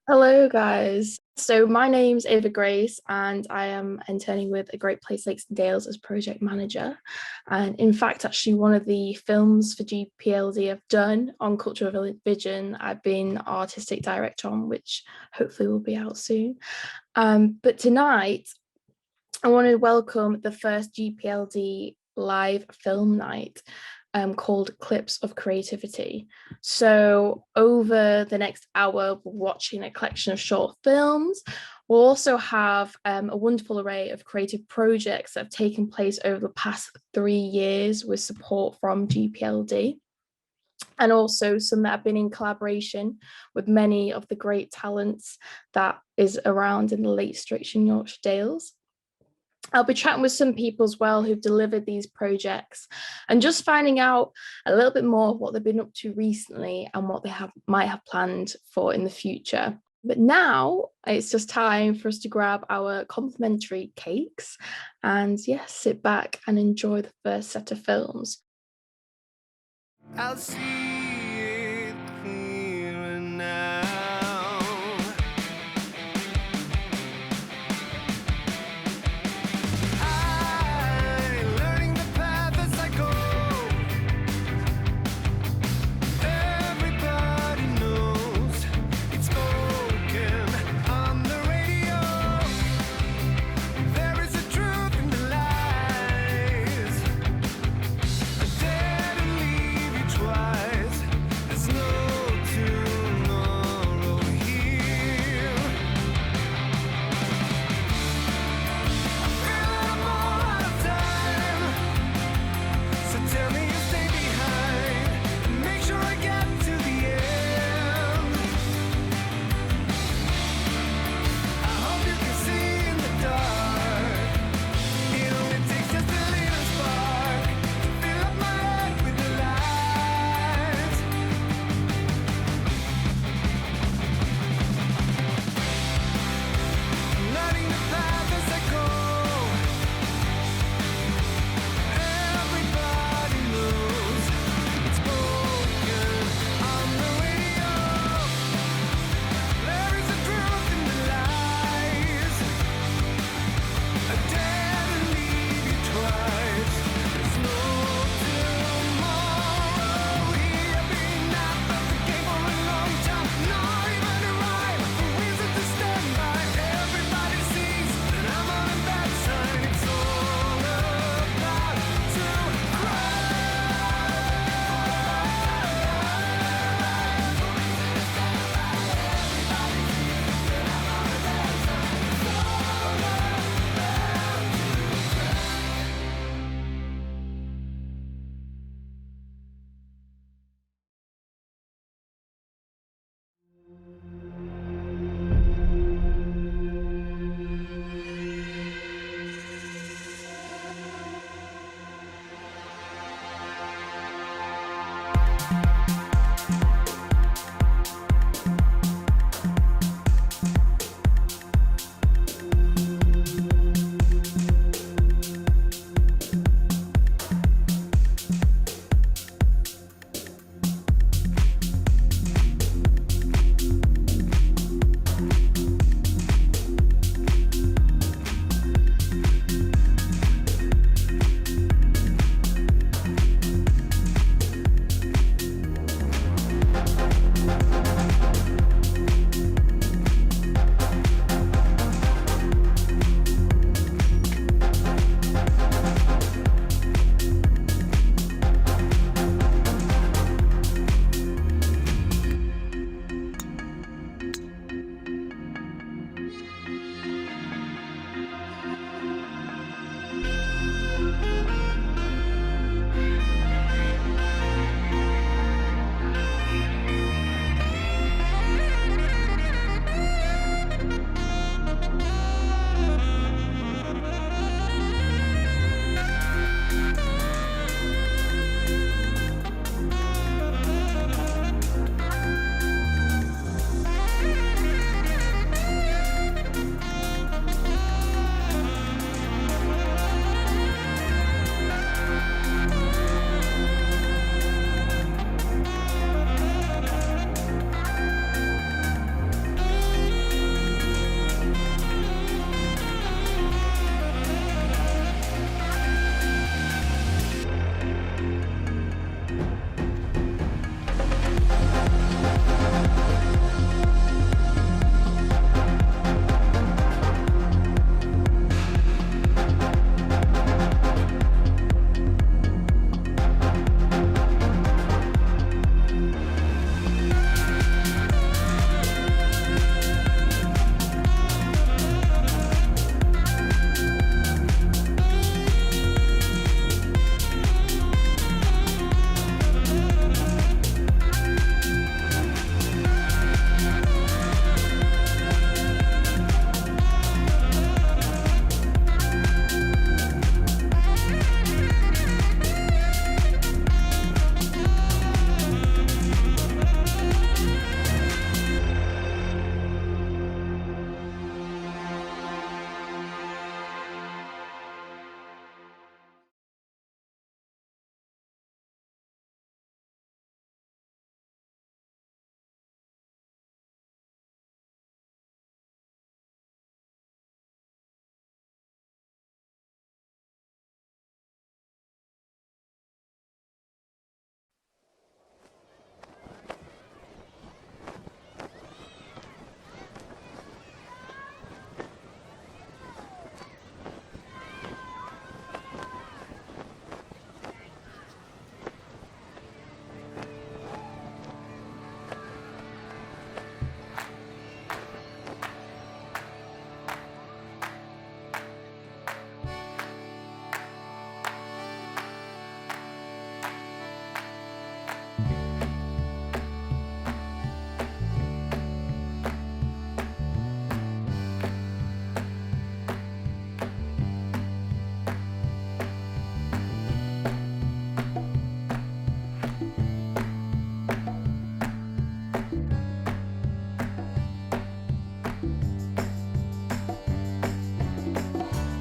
Hello, guys. So my name's Ava Grace, and I am interning with a Great Place Lakes and Dales as project manager. And in fact, actually, one of the films for GPLD I've done on Cultural Vision, I've been artistic director on, which hopefully will be out soon. But tonight, I want to welcome the first GPLD live film night called Clips of Creativity. So, over the next hour, we're watching a collection of short films. We'll also have a wonderful array of creative projects that have taken place over the past 3 years with support from GPLD. And also some that have been in collaboration with many of the great talents that is around in the Lake District and Yorkshire Dales. I'll be chatting with some people as well who've delivered these projects and just finding out a little bit more of what they've been up to recently and what they might have planned for in the future. But now it's just time for us to grab our complimentary cakes and yes, sit back and enjoy the first set of films. I'll see it clearer now. I'm learning the path as I go. Everybody knows it's spoken on the radio. There is a truth in the lies. I dare to leave you twice.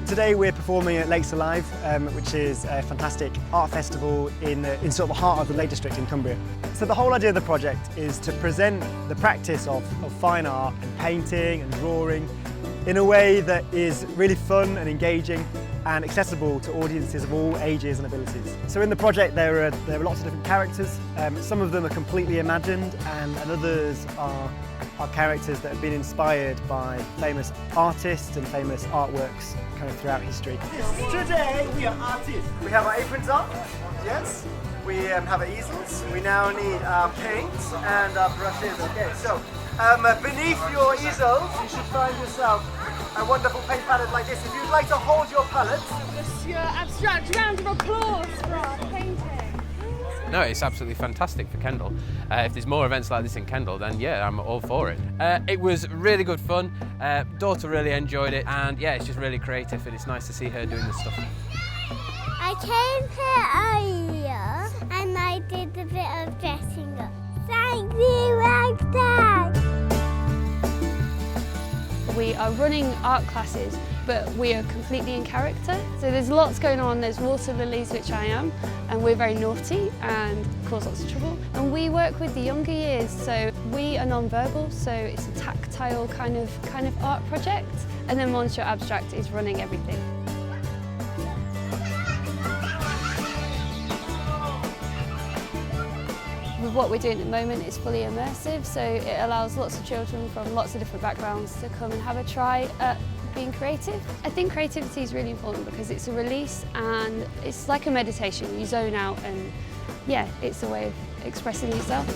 Today we're performing at Lakes Alive, which is a fantastic art festival in sort of the heart of the Lake District in Cumbria. So the whole idea of the project is to present the practice of fine art and painting and drawing in a way that is really fun and engaging and accessible to audiences of all ages and abilities. So in the project there are lots of different characters. Some of them are completely imagined and others are characters that have been inspired by famous artists and famous artworks kind of throughout history. Today we are artists. We have our aprons on, yes. We have our easels. We now need our paints and our brushes. Okay, so beneath your easels you should find yourself a wonderful paint palette like this. If you'd like to hold your palettes. Monsieur Abstract, round of applause for our painting. No, it's absolutely fantastic for Kendal. If there's more events like this in Kendal, then yeah, I'm all for it. It was really good fun. Daughter really enjoyed it, and yeah, it's just really creative, and it's nice to see her doing this stuff. I came here earlier and I did a bit of dressing up. Thank you, RagTag! We are running art classes, but we are completely in character. So there's lots going on. There's water lilies, which I am, and we're very naughty and cause lots of trouble. And we work with the younger years, so we are non-verbal, so it's a tactile kind of art project. And then Monsieur Abstract is running everything. With what we're doing at the moment, it's fully immersive, so it allows lots of children from lots of different backgrounds to come and have a try at being creative. I think creativity is really important because it's a release and it's like a meditation. You zone out and yeah, it's a way of expressing yourself.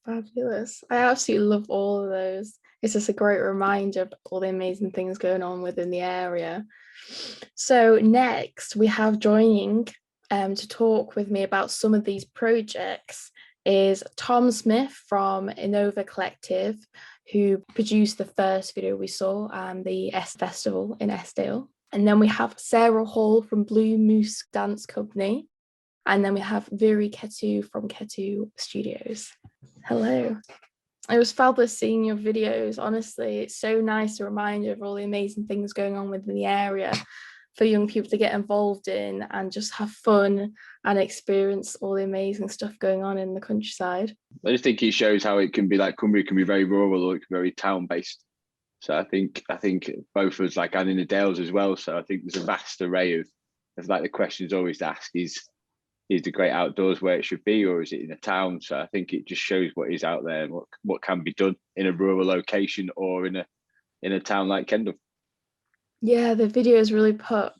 Fabulous. I absolutely love all of those. It's just a great reminder of all the amazing things going on within the area. So next we have joining to talk with me about some of these projects is Tom Smith from Innova Collective, who produced the first video we saw the S Festival in Eskdale. And then we have Sarah Hall from Blue Moose Dance Company. And then we have Kettu from Kettu Studios. Hello. It was fabulous seeing your videos. Honestly, it's so nice to remind you of all the amazing things going on within the area for young people to get involved in and just have fun and experience all the amazing stuff going on in the countryside. I just think it shows how it can be like Cumbria can be very rural or it can be very town based. So I think both of us like and in the Dales as well. So I think there's a vast array of like the questions always asked is the great outdoors where it should be, or is it in a town? So I think it just shows what is out there and what can be done in a rural location or in a town like Kendal. Yeah, the videos really put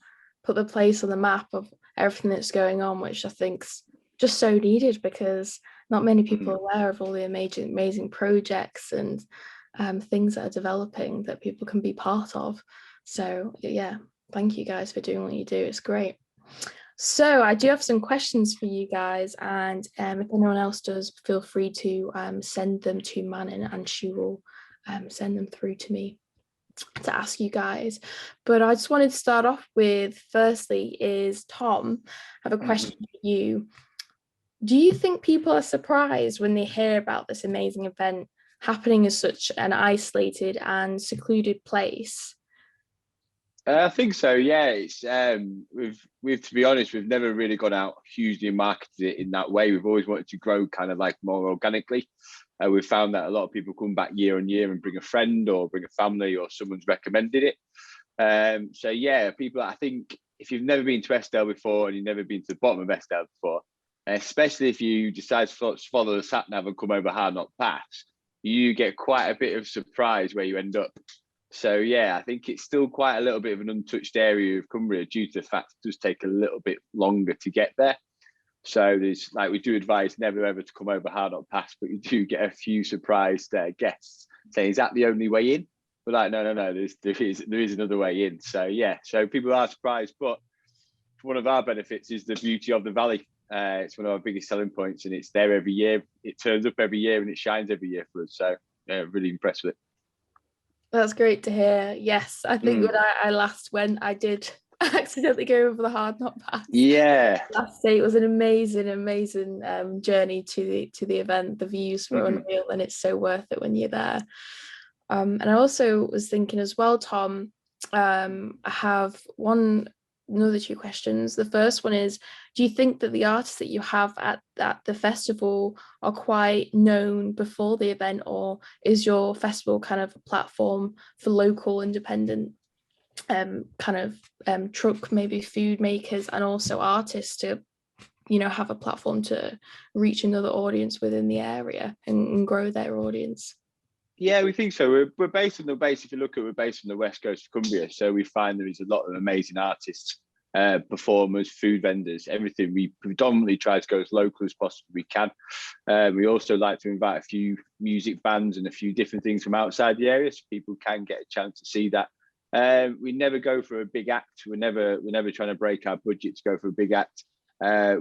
the place on the map of everything that's going on, which I think's just so needed because not many people are aware of all the amazing projects and things that are developing that people can be part of. So yeah, thank you guys for doing what you do. It's great. So I do have some questions for you guys, and if anyone else does, feel free to send them to Manon and she will send them through to me to ask you guys. But I just wanted to start off with, firstly, is Tom, I have a question for you. Do you think people are surprised when they hear about this amazing event happening in such an isolated and secluded place? I think so. Yeah, it's we've to be honest, we've never really gone out hugely and marketed it in that way. We've always wanted to grow kind of like more organically. We've found that a lot of people come back year on year and bring a friend or bring a family or someone's recommended it. So yeah, people. I think if you've never been to Eskdale before and you've never been to the bottom of Eskdale before, especially if you decide to follow the sat nav and come over Hard Knock Pass, you get quite a bit of surprise where you end up. So yeah, I think it's still quite a little bit of an untouched area of Cumbria due to the fact it does take a little bit longer to get there. So there's like, we do advise never ever to come over Hard Knock Pass, but you do get a few surprised guests saying, is that the only way in? But like, no, there is another way in. So yeah, so people are surprised, but one of our benefits is the beauty of the valley. It's one of our biggest selling points and it's there every year. It turns up every year and it shines every year for us. So yeah, really impressed with it. That's great to hear. Yes, I think when I last went, I did accidentally go over the Hard Knock Pass. Yeah. Last day, it was an amazing journey to the event. The views were unreal, and it's so worth it when you're there. And I also was thinking as well, Tom, I have another two questions. The first one is, do you think that the artists that you have at the festival are quite known before the event, or is your festival kind of a platform for local independent truck, maybe food makers and also artists to, have a platform to reach another audience within the area and grow their audience? Yeah, we think so. We're based on the base. If you look at, we're based on the west coast of Cumbria, so we find there is a lot of amazing artists, performers, food vendors, everything. We predominantly try to go as local as possible we can. We also like to invite a few music bands and a few different things from outside the area, so people can get a chance to see that. We never go for a big act. We're never trying to break our budget to go for a big act.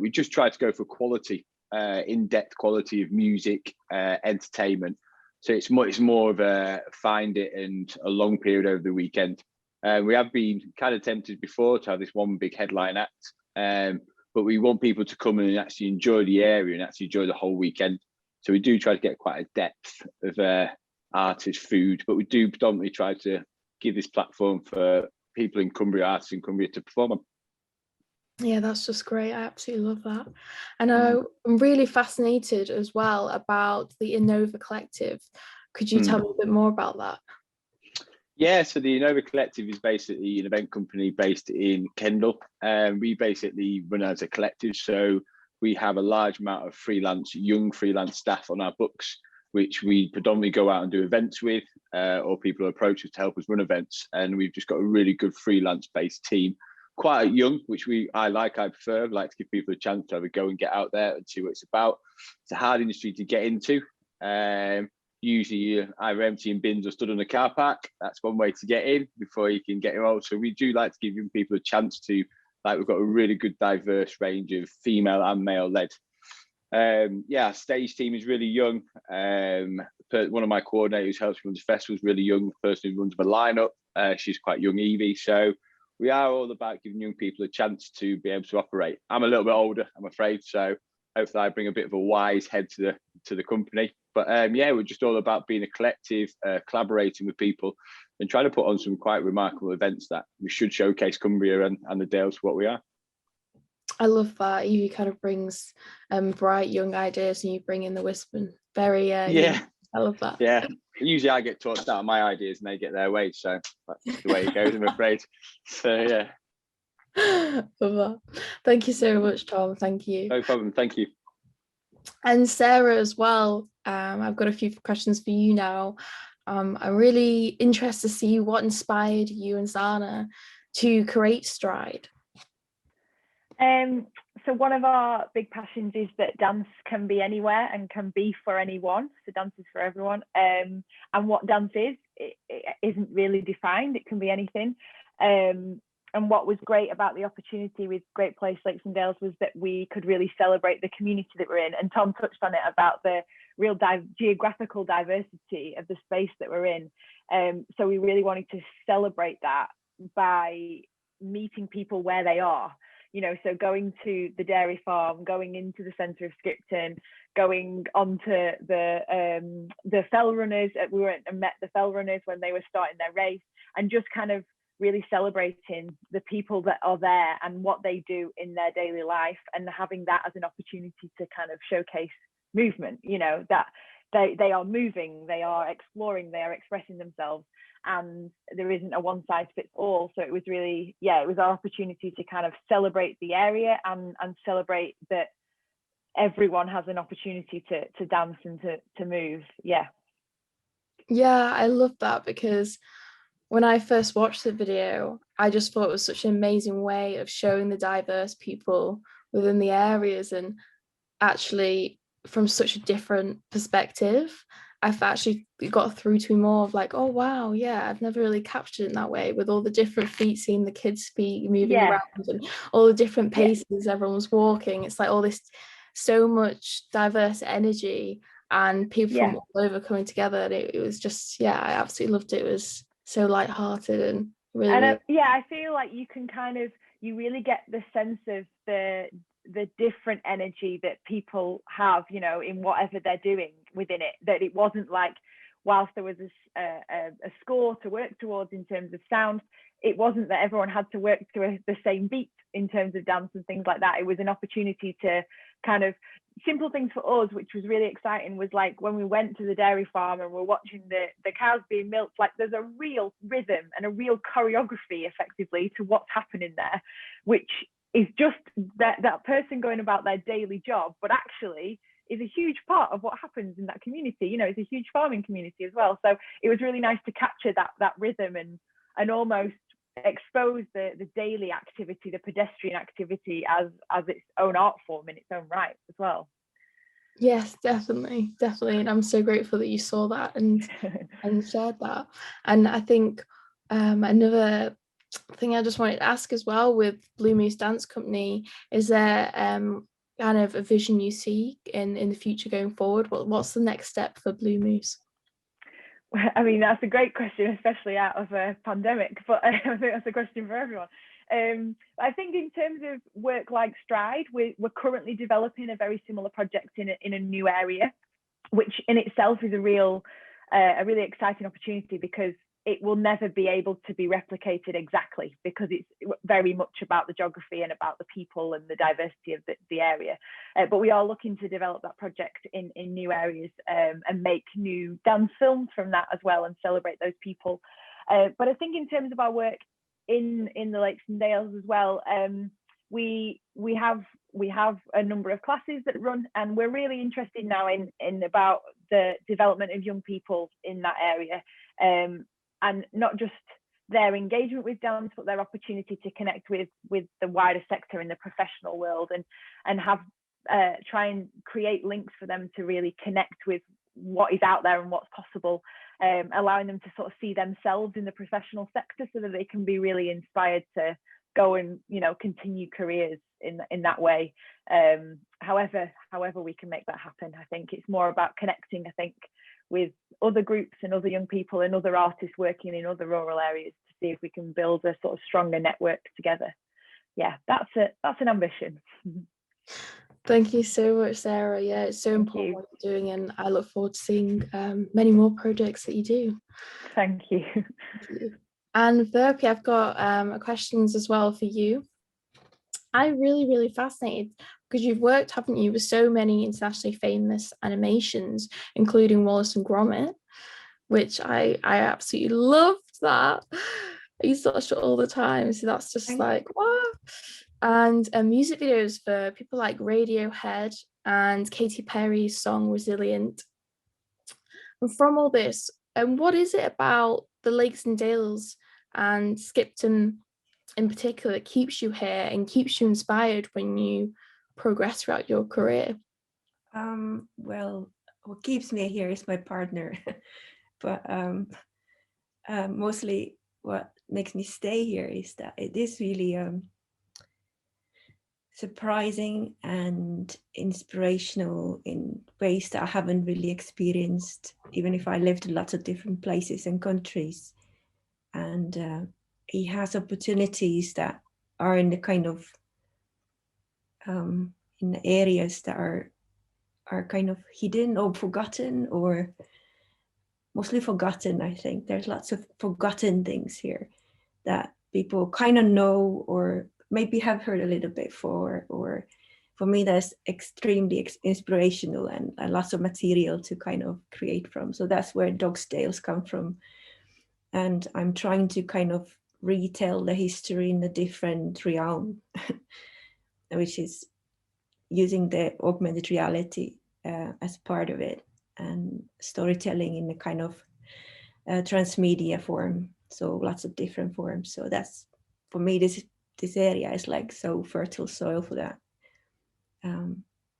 We just try to go for quality, in-depth quality of music, entertainment. So it's more of a find it and a long period over the weekend. We have been kind of tempted before to have this one big headline act, but we want people to come in and actually enjoy the area and actually enjoy the whole weekend. So we do try to get quite a depth of artist food, but we do predominantly try to give this platform for people in Cumbria, artists in Cumbria, to perform on. Yeah, that's just great. I absolutely love that. And I'm really fascinated as well about the Innova Collective. Could you tell me a bit more about that? Yeah, so the Innova Collective is basically an event company based in Kendal. We basically run as a collective, so we have a large amount of young freelance staff on our books, which we predominantly go out and do events with, or people approach us to help us run events. And we've just got a really good freelance-based team, quite young, which I prefer. I'd like to give people a chance to have a go and get out there and see what it's about. It's a hard industry to get into. Usually either emptying bins or stood on a car park. That's one way to get in before you can get involved. So we do like to give young people a chance to, we've got a really good diverse range of female and male led. Our stage team is really young. One of my coordinators who helps me run the festival is really young. The person who runs the lineup, she's quite young, Evie. So we are all about giving young people a chance to be able to operate. I'm a little bit older, I'm afraid, so hopefully I bring a bit of a wise head to the company. But yeah, we're just all about being a collective, collaborating with people, and trying to put on some quite remarkable events that we should showcase Cumbria and the Dales for what we are. I love that. You kind of brings bright young ideas, and you bring in the wisdom. Very Yeah, I love that. yeah. Usually I get talked out of my ideas and they get their way, so that's the way it goes, I'm afraid. So yeah. Love that. Thank you so much, Tom. Thank you. No problem. Thank you. And Sarah as well. I've got a few questions for you now. I'm really interested to see what inspired you and Zana to create Stride. So one of our big passions is that dance can be anywhere and can be for anyone. So dance is for everyone. And what dance is, it isn't really defined. It can be anything. And what was great about the opportunity with Great Place Lakes and Dales was that we could really celebrate the community that we're in. And Tom touched on it about the real geographical diversity of the space that we're in. So we really wanted to celebrate that by meeting people where they are. You know, so going to the dairy farm, going into the centre of Skipton, going onto the fell runners. We went and met the fell runners when they were starting their race, and just kind of really celebrating the people that are there and what they do in their daily life, and having that as an opportunity to kind of showcase movement. You know, that they are moving, they are exploring, they are expressing themselves, and there isn't a one size fits all. So it was really, yeah, it was our opportunity to kind of celebrate the area and celebrate that everyone has an opportunity to dance and to move. Yeah I love that, because when I first watched the video, I just thought it was such an amazing way of showing the diverse people within the areas, and actually from such a different perspective. I've actually got through to me more of like, oh wow, yeah, I've never really captured it in that way, with all the different feet, seeing the kids' feet moving around and all the different paces everyone was walking. It's like all this, so much diverse energy and people from all over coming together. And it was just, I absolutely loved it. It was so lighthearted and really, and I feel like you can kind of, you really get the sense of the different energy that people have, you know, in whatever they're doing within it. That it wasn't like, whilst there was a score to work towards in terms of sound, it wasn't that everyone had to work to the same beat in terms of dance and things like that. It was an opportunity to kind of, simple things for us, which was really exciting, was like when we went to the dairy farm and we're watching the cows being milked, like there's a real rhythm and a real choreography effectively to what's happening there, which is just that person going about their daily job, but actually is a huge part of what happens in that community. You know, it's a huge farming community as well. So it was really nice to capture that rhythm and almost expose the daily activity, the pedestrian activity, as its own art form in its own right as well. Yes, definitely, and I'm so grateful that you saw that and shared that. And I think another thing I just wanted to ask as well, with Blue Moose Dance Company, is there kind of a vision you see in the future going forward? What's the next step for Blue Moose? I mean, that's a great question, especially out of a pandemic, but I think that's a question for everyone. I think in terms of work like Stride, we're currently developing a very similar project in a new area, which in itself is a really exciting opportunity, because it will never be able to be replicated exactly, because it's very much about the geography and about the people and the diversity of the area. But we are looking to develop that project in new areas, and make new dance films from that as well, and celebrate those people. But I think in terms of our work in the Lakes and Dales as well, we have a number of classes that run, and we're really interested now in about the development of young people in that area, and not just their engagement with dance, but their opportunity to connect with the wider sector in the professional world, and have try and create links for them to really connect with what is out there and what's possible, allowing them to sort of see themselves in the professional sector, so that they can be really inspired to go and, you know, continue careers in that way. However we can make that happen. I think it's more about connecting, I think, with other groups and other young people and other artists working in other rural areas to see if we can build a sort of stronger network together. Yeah, that's an ambition. Thank you so much, Sarah. Yeah, it's so important you. what you're doing, and I look forward to seeing many more projects that you do. Thank you. Thank you. And Verpi, I've got questions as well for you. I'm really fascinated because you've worked, haven't you, with so many internationally famous animations, including Wallace and Gromit, which I absolutely loved that. I used to watch it all the time, so that's just like, wow. And music videos for people like Radiohead and Katy Perry's song Resilient. And from all this, what is it about the Lakes and Dales and Skipton in particular that keeps you here and keeps you inspired when you progress throughout your career? Well, what keeps me here is my partner, but mostly what makes me stay here is that it is really surprising and inspirational in ways that I haven't really experienced, even if I lived in lots of different places and countries. And he has opportunities that are in the kind of in the areas that are kind of hidden or forgotten, or mostly forgotten. I think there's lots of forgotten things here that people kind of know or maybe have heard a little bit or for me that's extremely inspirational and lots of material to kind of create from. So that's where Dog's Tales come from, and I'm trying to kind of retell the history in a different realm, which is using the augmented reality as part of it, and storytelling in a kind of transmedia form, so lots of different forms. So that's, for me, this area is like so fertile soil for that.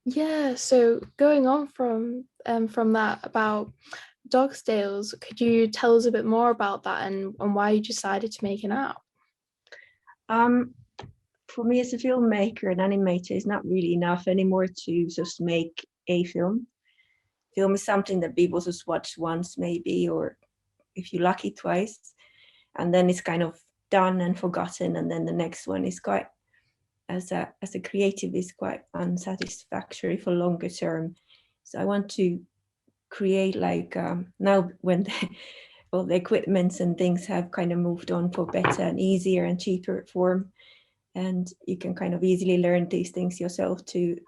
Yeah, so going on from that about Dog's Tales, could you tell us a bit more about that and why you decided to make it out? For me as a filmmaker and animator, it's not really enough anymore to just make a film. Film is something that people just watch once maybe, or if you're lucky twice, and then it's kind of done and forgotten, and then the next one is quite, as a creative, is quite unsatisfactory for longer term. So I want to create like now when all the equipments and things have kind of moved on for better and easier and cheaper form, and you can kind of easily learn these things yourself too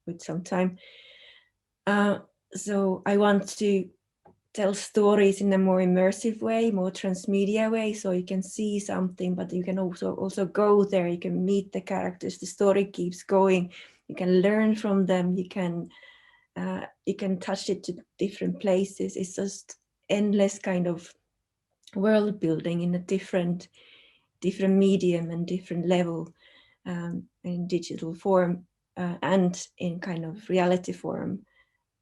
with some time. So I want to tell stories in a more immersive way, more transmedia way, so you can see something, but you can also go there, you can meet the characters, the story keeps going, you can learn from them, you can touch it to different places. It's just endless kind of world building in a different medium and different level, in digital form and in kind of reality form,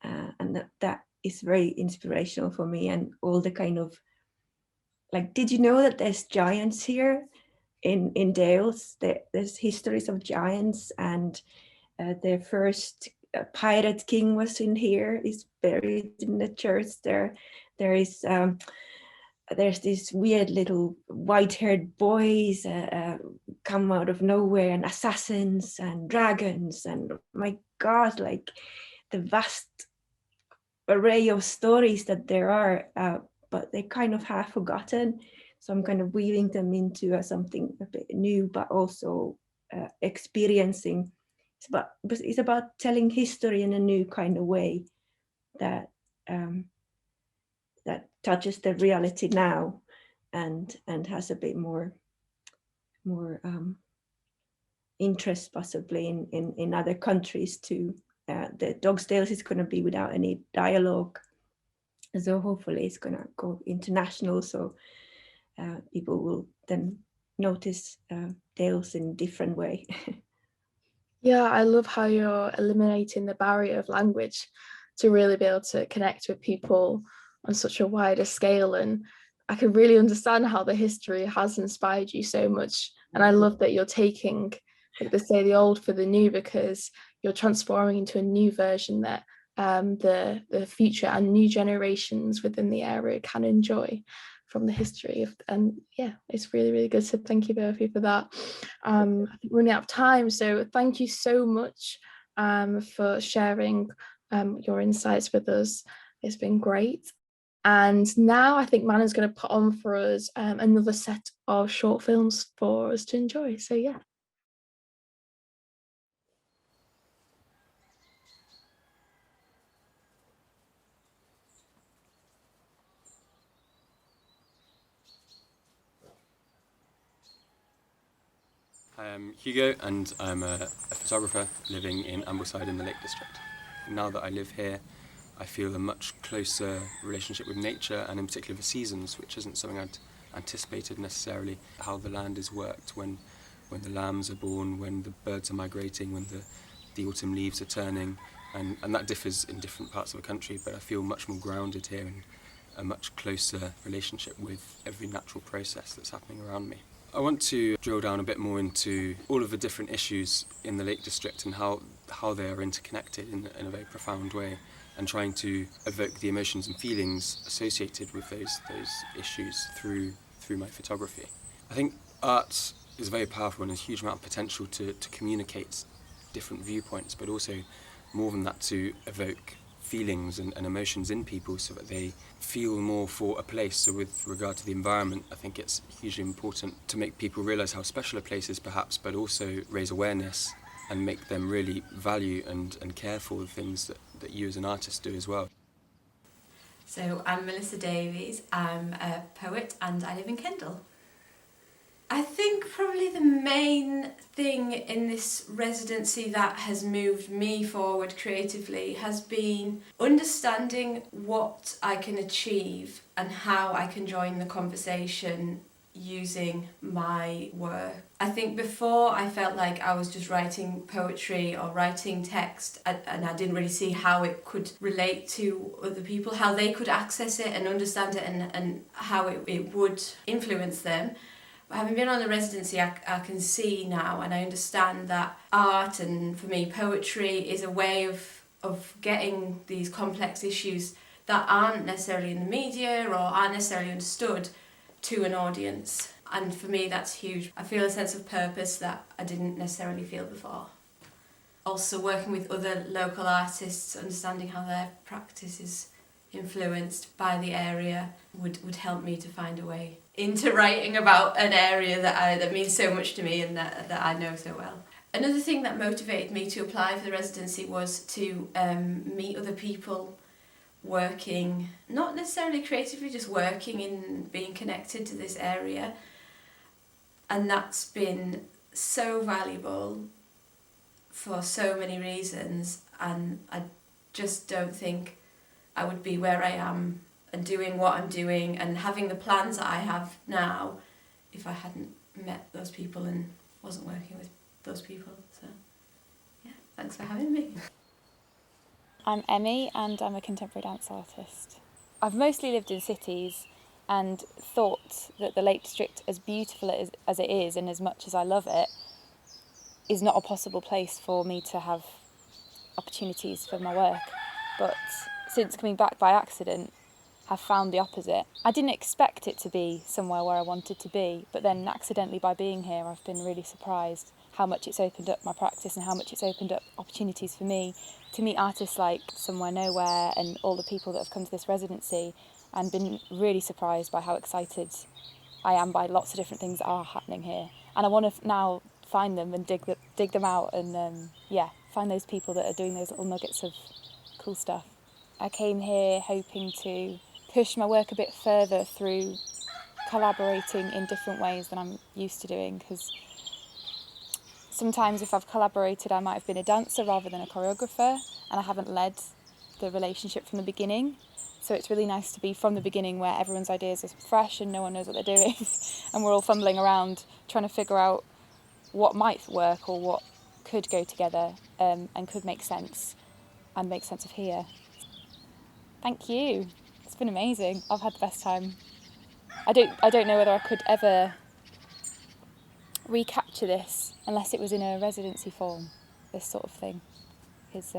and that is very inspirational for me. And all the kind of like, did you know that there's giants here in Dales? There's histories of giants, and their first pirate king was in here, is buried in the church there. There's these weird little white-haired boys come out of nowhere, and assassins and dragons, and my God, like the vast array of stories that there are, but they kind of have forgotten. So I'm kind of weaving them into something a bit new, but also experiencing. But it's about telling history in a new kind of way that that touches the reality now, and has a bit more interest possibly in other countries too. The Dog's Tales is going to be without any dialogue, so hopefully it's going to go international, so people will then notice Tales in a different way. Yeah, I love how you're eliminating the barrier of language to really be able to connect with people on such a wider scale. And I can really understand how the history has inspired you so much. And I love that you're taking, like they say, the old for the new, because you're transforming into a new version that the future and new generations within the area can enjoy from the history of. And yeah, it's really, really good. So thank you both for that. I think we're running out of time, so thank you so much for sharing your insights with us. It's been great. And now I think Mana's going to put on for us another set of short films for us to enjoy. So yeah. Hi, I'm Hugo and I'm a photographer living in Ambleside in the Lake District. Now that I live here, I feel a much closer relationship with nature and in particular the seasons, which isn't something I'd anticipated necessarily. How the land is worked when the lambs are born, when the birds are migrating, when the autumn leaves are turning, and that differs in different parts of the country, but I feel much more grounded here and a much closer relationship with every natural process that's happening around me. I want to drill down a bit more into all of the different issues in the Lake District and how they are interconnected in a very profound way, and trying to evoke the emotions and feelings associated with those issues through my photography. I think art is very powerful and has a huge amount of potential to communicate different viewpoints, but also more than that, to evoke feelings and emotions in people so that they feel more for a place. So with regard to the environment, I think it's hugely important to make people realise how special a place is perhaps, but also raise awareness and make them really value and care for the things that you as an artist do as well. So I'm Melissa Davies, I'm a poet and I live in Kendal. I think probably the main thing in this residency that has moved me forward creatively has been understanding what I can achieve and how I can join the conversation using my work. I think before I felt like I was just writing poetry or writing text and I didn't really see how it could relate to other people, how they could access it and understand it and how it would influence them. Having been on the residency, I can see now and I understand that art and, for me, poetry is a way of getting these complex issues that aren't necessarily in the media or aren't necessarily understood to an audience. And for me, that's huge. I feel a sense of purpose that I didn't necessarily feel before. Also, working with other local artists, understanding how their practice is influenced by the area would help me to find a way into writing about an area that means so much to me and that I know so well. Another thing that motivated me to apply for the residency was to meet other people working, not necessarily creatively, just working in being connected to this area. And that's been so valuable for so many reasons, and I just don't think I would be where I am and doing what I'm doing and having the plans that I have now if I hadn't met those people and wasn't working with those people. So yeah, thanks for having me. I'm Emmy and I'm a contemporary dance artist. I've mostly lived in cities and thought that the Lake District, as beautiful as it is and as much as I love it, is not a possible place for me to have opportunities for my work. But since coming back by accident, have found the opposite. I didn't expect it to be somewhere where I wanted to be, but then accidentally by being here I've been really surprised how much it's opened up my practice and how much it's opened up opportunities for me to meet artists like Somewhere Nowhere and all the people that have come to this residency, and been really surprised by how excited I am by lots of different things that are happening here. And I want to now find them and dig them out and find those people that are doing those little nuggets of cool stuff. I came here hoping to push my work a bit further through collaborating in different ways than I'm used to doing, because sometimes if I've collaborated I might have been a dancer rather than a choreographer, and I haven't led the relationship from the beginning. So it's really nice to be from the beginning where everyone's ideas are fresh and no one knows what they're doing and we're all fumbling around trying to figure out what might work or what could go together and could make sense and make sense of here. Thank you. It's been amazing. I've had the best time. I don't know whether I could ever recapture this unless it was in a residency form, this sort of thing. Because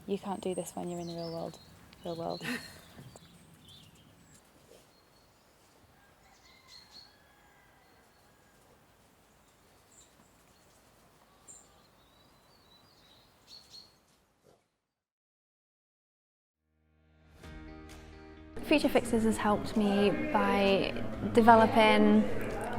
You can't do this when you're in the real world. Real world. Future Fixes has helped me by developing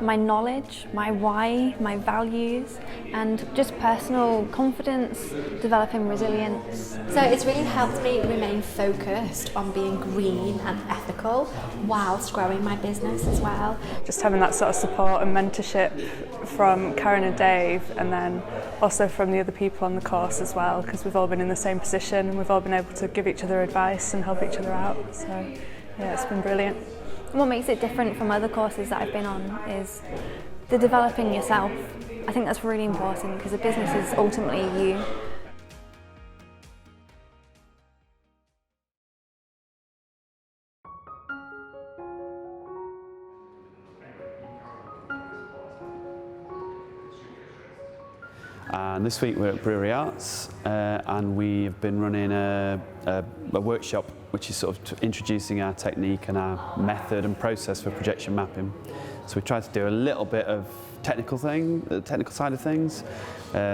my knowledge, my why, my values, and just personal confidence, developing resilience. So it's really helped me remain focused on being green and ethical whilst growing my business as well. Just having that sort of support and mentorship from Karen and Dave, and then also from the other people on the course as well, because we've all been in the same position and we've all been able to give each other advice and help each other out. So yeah, it's been brilliant. What makes it different from other courses that I've been on is the developing yourself. I think that's really important because a business is ultimately you. And this week we're at Brewery Arts and we've been running a workshop which is sort of introducing our technique and our method and process for projection mapping. So we tried to do a little bit of the technical side of things,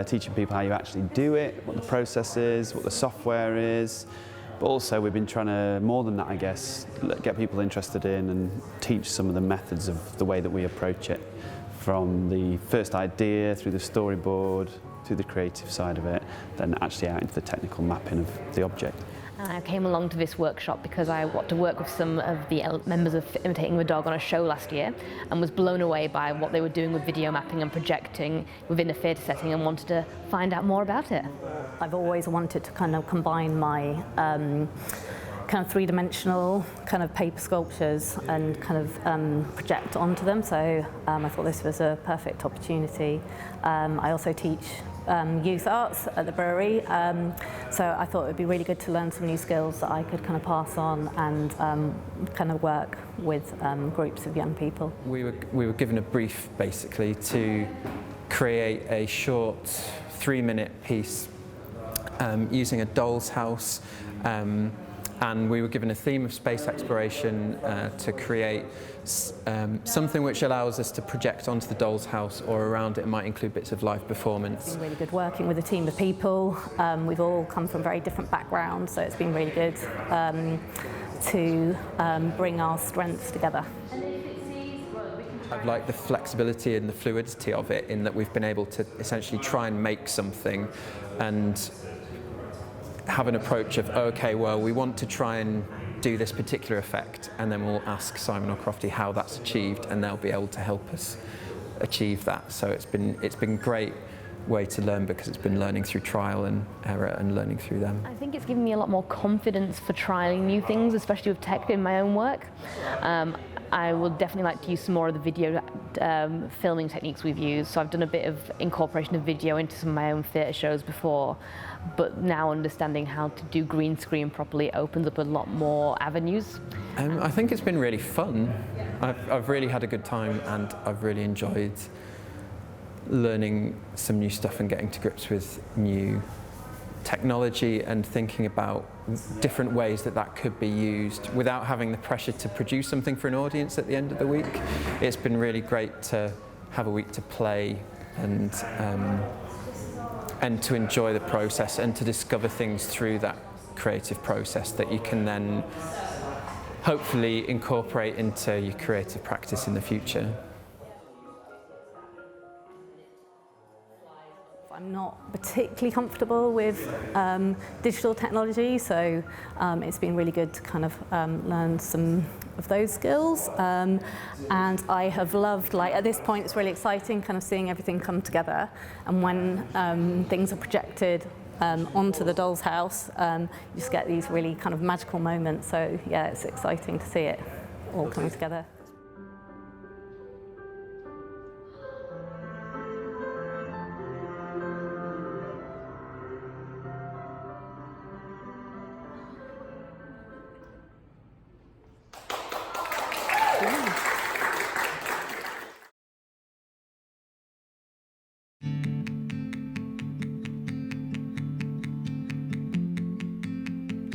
teaching people how you actually do it, what the process is, what the software is. But also we've been trying to, more than that I guess, get people interested in and teach some of the methods of the way that we approach it. From the first idea, through the storyboard, through the creative side of it, then actually out into the technical mapping of the object. I came along to this workshop because I got to work with some of the members of Imitating the Dog on a show last year and was blown away by what they were doing with video mapping and projecting within a theatre setting and wanted to find out more about it. I've always wanted to kind of combine my kind of three-dimensional kind of paper sculptures and kind of project onto them, so I thought this was a perfect opportunity. I also teach youth arts at the brewery, so I thought it would be really good to learn some new skills that I could kind of pass on and kind of work with groups of young people. We were given a brief basically to create a short 3-minute piece using a doll's house, and we were given a theme of space exploration to create something which allows us to project onto the doll's house or around it. It might include bits of live performance. It's been really good working with a team of people. We've all come from very different backgrounds, so it's been really good to bring our strengths together. I've liked the flexibility and the fluidity of it, in that we've been able to essentially try and make something and have an approach of, okay, well, we want to try and do this particular effect, and then we'll ask Simon or Crofty how that's achieved, and they'll be able to help us achieve that. So it's been great way to learn, because it's been learning through trial and error and learning through them. I think it's given me a lot more confidence for trying new things, especially with tech in my own work. I would definitely like to use some more of the video filming techniques we've used. So I've done a bit of incorporation of video into some of my own theatre shows before, but now understanding how to do green screen properly opens up a lot more avenues. I think it's been really fun. I've really had a good time, and I've really enjoyed learning some new stuff and getting to grips with new technology and thinking about different ways that that could be used without having the pressure to produce something for an audience at the end of the week. It's been really great to have a week to play and to enjoy the process and to discover things through that creative process that you can then hopefully incorporate into your creative practice in the future. I'm not particularly comfortable with digital technology, so it's been really good to kind of learn some of those skills, and I have loved, like at this point it's really exciting kind of seeing everything come together, and when things are projected onto the doll's house, you just get these really kind of magical moments. So yeah, it's exciting to see it all coming together.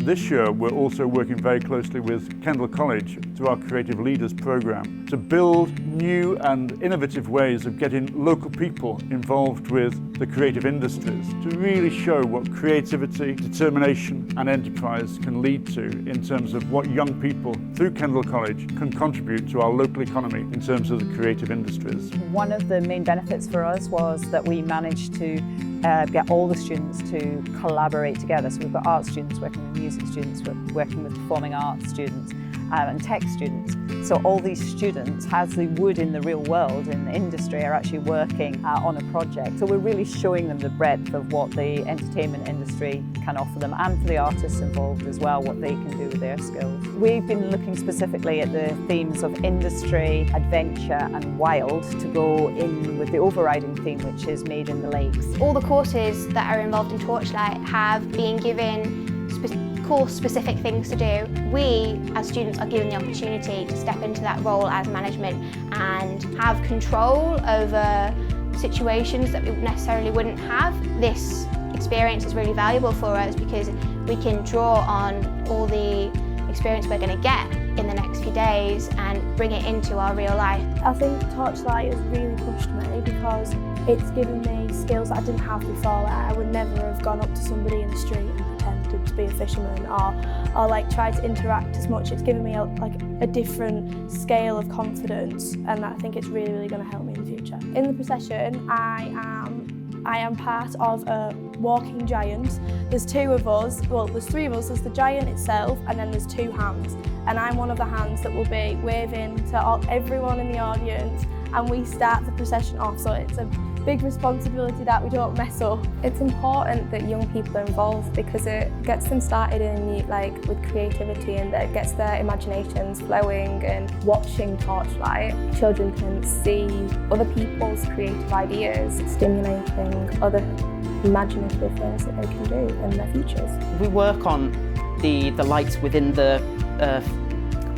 This year we're also working very closely with Kendal College through our Creative Leaders programme to build new and innovative ways of getting local people involved with the creative industries to really show what creativity, determination and enterprise can lead to in terms of what young people through Kendal College can contribute to our local economy in terms of the creative industries. One of the main benefits for us was that we managed to get all the students to collaborate together. So we've got art students working with music students, we're working with performing arts students and tech students. So all these students, as they would in the real world, in the industry, are actually working on a project. So we're really showing them the breadth of what the entertainment industry can offer them, and for the artists involved as well, what they can do with their skills. We've been looking specifically at the themes of industry, adventure and wild to go in with the overriding theme, which is Made in the Lakes. All the courses that are involved in Torchlight have been given course-specific things to do. We, as students, are given the opportunity to step into that role as management and have control over situations that we necessarily wouldn't have. This experience is really valuable for us because we can draw on all the experience we're going to get in the next few days and bring it into our real life. I think Torchlight has really pushed me because it's given me skills that I didn't have before. Like, I would never have gone up to somebody in the street and pretended to be a fisherman or like try to interact as much. It's given me a different scale of confidence, and I think it's really, really going to help me in the future. In the procession, I am part of a walking giant. There's two of us, well there's three of us, there's the giant itself and then there's two hands. And I'm one of the hands that will be waving to everyone in the audience, and we start the procession off, so it's a big responsibility that we don't mess up. It's important that young people are involved because it gets them started in with creativity, and that gets their imaginations flowing. And watching Torchlight, children can see other people's creative ideas, stimulating other imaginative things that they can do in their futures. We work on the lights within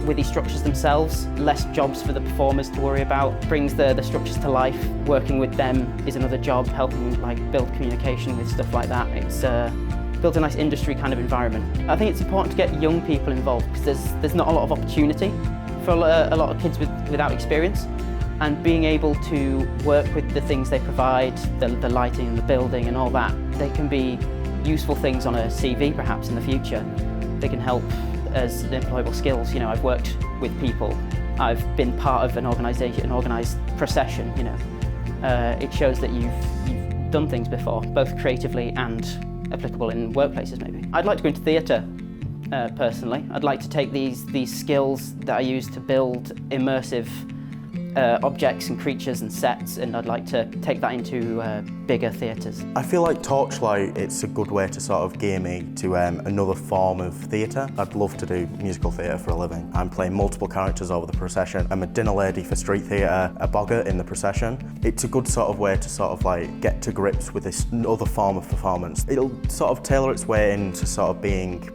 with these structures themselves, less jobs for the performers to worry about, brings the structures to life. Working with them is another job, helping build communication with stuff like that. It's builds a nice industry kind of environment. I think it's important to get young people involved because there's not a lot of opportunity for a lot of kids without experience, and being able to work with the things they provide, the lighting and the building and all that, they can be useful things on a CV perhaps in the future. They can help as employable skills. You know, I've worked with people, I've been part of an organisation, an organised procession, you know. It shows that you've done things before, both creatively and applicable in workplaces maybe. I'd like to go into theatre personally. I'd like to take these skills that I use to build immersive objects and creatures and sets, and I'd like to take that into bigger theatres. I feel like Torchlight, it's a good way to sort of gear me to another form of theatre. I'd love to do musical theatre for a living. I'm playing multiple characters over the procession. I'm a dinner lady for street theatre, a boggart in the procession. It's a good sort of way to sort of get to grips with this other form of performance. It'll sort of tailor its way into sort of being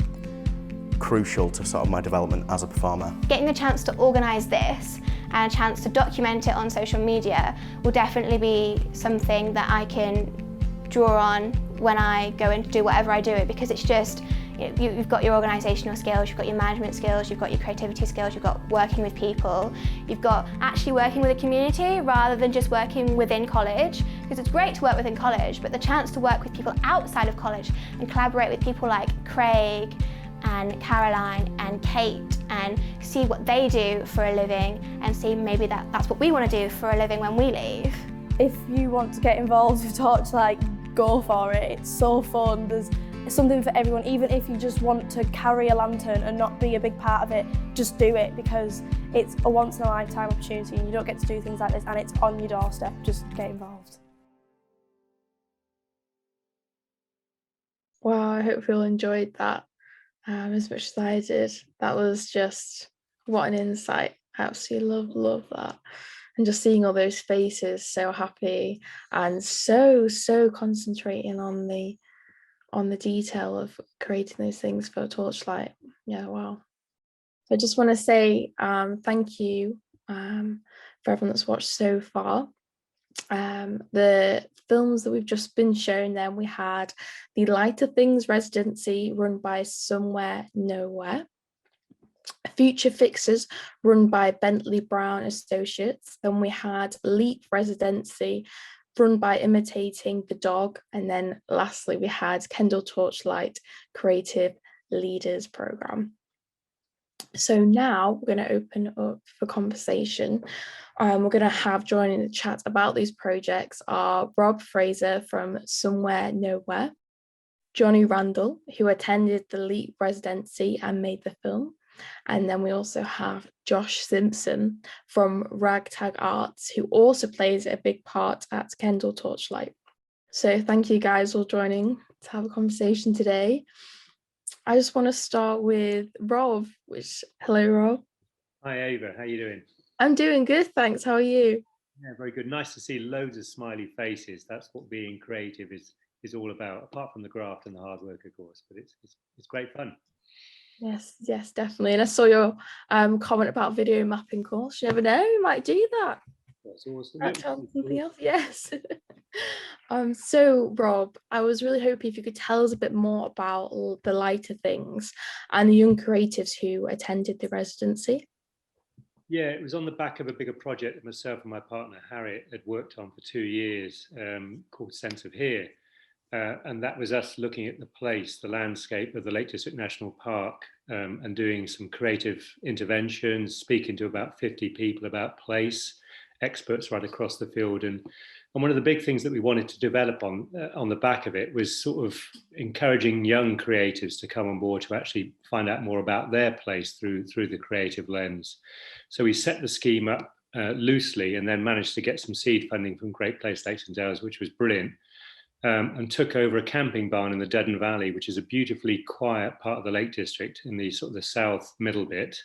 crucial to sort of my development as a performer. Getting the chance to organise this and a chance to document it on social media will definitely be something that I can draw on when I go and do whatever I do it, because it's just, you've got your organisational skills, you've got your management skills, you've got your creativity skills, you've got working with people, you've got actually working with a community rather than just working within college, because it's great to work within college, but the chance to work with people outside of college and collaborate with people like Craig and Caroline and Kate and see what they do for a living and see maybe that's what we want to do for a living when we leave. If you want to get involved with Torchlight, go for it. It's so fun. There's something for everyone. Even if you just want to carry a lantern and not be a big part of it, just do it, because it's a once in a lifetime opportunity and you don't get to do things like this, and it's on your doorstep. Just get involved. Wow, I hope you all enjoyed that as much as I did. That was just, what an insight. I absolutely love that. And just seeing all those faces so happy and so concentrating on the detail of creating those things for Torchlight. Yeah, wow. I just want to say thank you for everyone that's watched so far. The films that we've just been shown, then we had the Lighter Things residency run by Somewhere Nowhere, Future Fixers run by Bentley Brown Associates, then we had Leap residency run by Imitating the Dog, and then lastly we had Kendall Torchlight Creative Leaders Program. So now we're going to open up for conversation. We're going to have joining the chat about these projects are Rob Fraser from Somewhere Nowhere, Johnny Randall, who attended the LEAP residency and made the film, and then we also have Josh Simpson from RagTag Arts, who also plays a big part at Kendall Torchlight. So thank you guys for joining to have a conversation today. I just want to start with Rob, hello Rob. Hi Ava, how are you doing? I'm doing good, thanks. How are you? Yeah, very good. Nice to see loads of smiley faces. That's what being creative is all about, apart from the graft and the hard work, of course, but it's great fun. Yes, definitely. And I saw your comment about video mapping course. You never know, you might do that. That's awesome. Might try something else, yes. So Rob, I was really hoping if you could tell us a bit more about the Lighter Things and the young creatives who attended the residency. Yeah, it was on the back of a bigger project that myself and my partner Harriet had worked on for 2 years, called Sense of Here. And that was us looking at the place, the landscape of the Lake District National Park, and doing some creative interventions, speaking to about 50 people about place, experts right across the field. And one of the big things that we wanted to develop on the back of it was sort of encouraging young creatives to come on board to actually find out more about their place through the creative lens. So we set the scheme up loosely and then managed to get some seed funding from Great Place Lakes and Dales, which was brilliant. And took over a camping barn in the Dedham Valley, which is a beautifully quiet part of the Lake District in the sort of the south middle bit,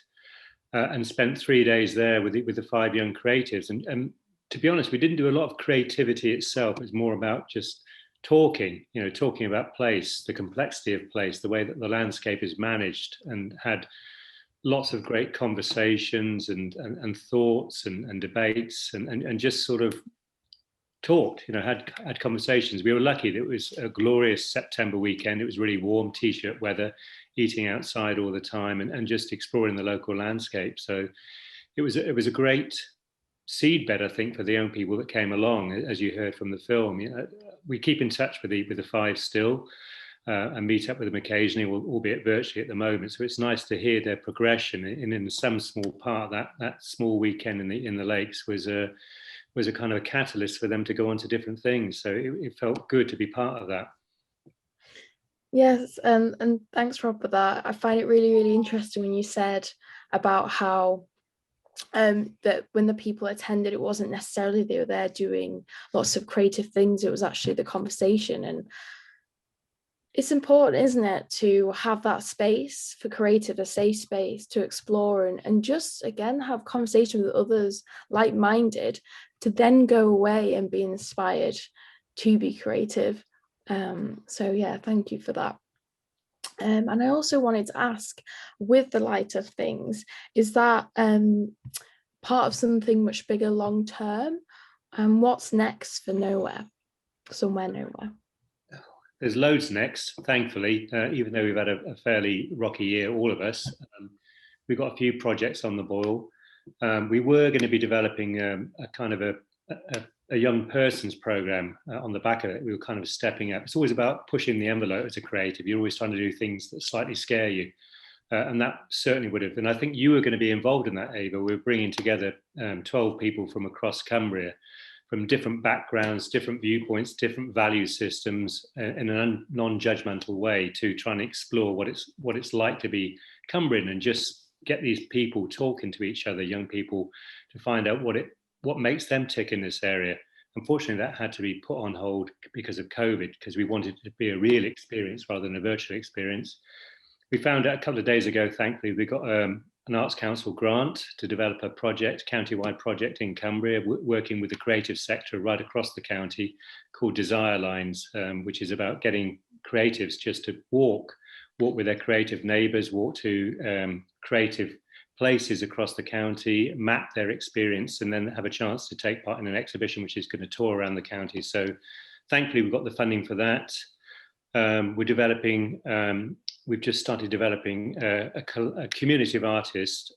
and spent 3 days there with the 5 young creatives. And to be honest, we didn't do a lot of creativity itself. It was more about just talking about place, the complexity of place, the way that the landscape is managed, and had lots of great conversations and thoughts and debates and just sort of talked, had conversations. We were lucky that it was a glorious September weekend. It was really warm, t-shirt weather, eating outside all the time and just exploring the local landscape. So it was a great seed bed, I think, for the young people that came along, as you heard from the film. We keep in touch with the 5 still and meet up with them occasionally, albeit virtually at the moment. So it's nice to hear their progression. And in some small part, that small weekend in the lakes was a kind of a catalyst for them to go on to different things. So it felt good to be part of that. Yes, and thanks Rob for that. I find it really, really interesting when you said about how that when the people attended, it wasn't necessarily they were there doing lots of creative things, it was actually the conversation. And it's important, isn't it, to have that space for creative, a safe space to explore and just again have conversation with others like-minded, to then go away and be inspired to be creative. So yeah, thank you for that. And I also wanted to ask, with the Lighter Things, is that part of something much bigger long term? What's next for Somewhere Nowhere? There's loads next, thankfully, even though we've had a fairly rocky year, all of us. We've got a few projects on the boil. We were going to be developing a kind of a young person's program on the back of it. We were kind of stepping up. It's always about pushing the envelope as a creative. You're always trying to do things that slightly scare you. And that certainly would have. And I think you were going to be involved in that, Ava. We're bringing together 12 people from across Cumbria, from different backgrounds, different viewpoints, different value systems, in a non-judgmental way, to try and explore what it's like to be Cumbrian, and just get these people talking to each other, young people, to find out what makes them tick in this area. Unfortunately, that had to be put on hold because of COVID, because we wanted it to be a real experience rather than a virtual experience. We found out a couple of days ago, thankfully, we got an Arts Council grant to develop a project, county-wide project in Cumbria, working with the creative sector right across the county, called Desire Lines, which is about getting creatives just to walk with their creative neighbours, walk to creative places across the county, map their experience, and then have a chance to take part in an exhibition which is going to tour around the county. So thankfully we've got the funding for that. We've just started developing a community of artists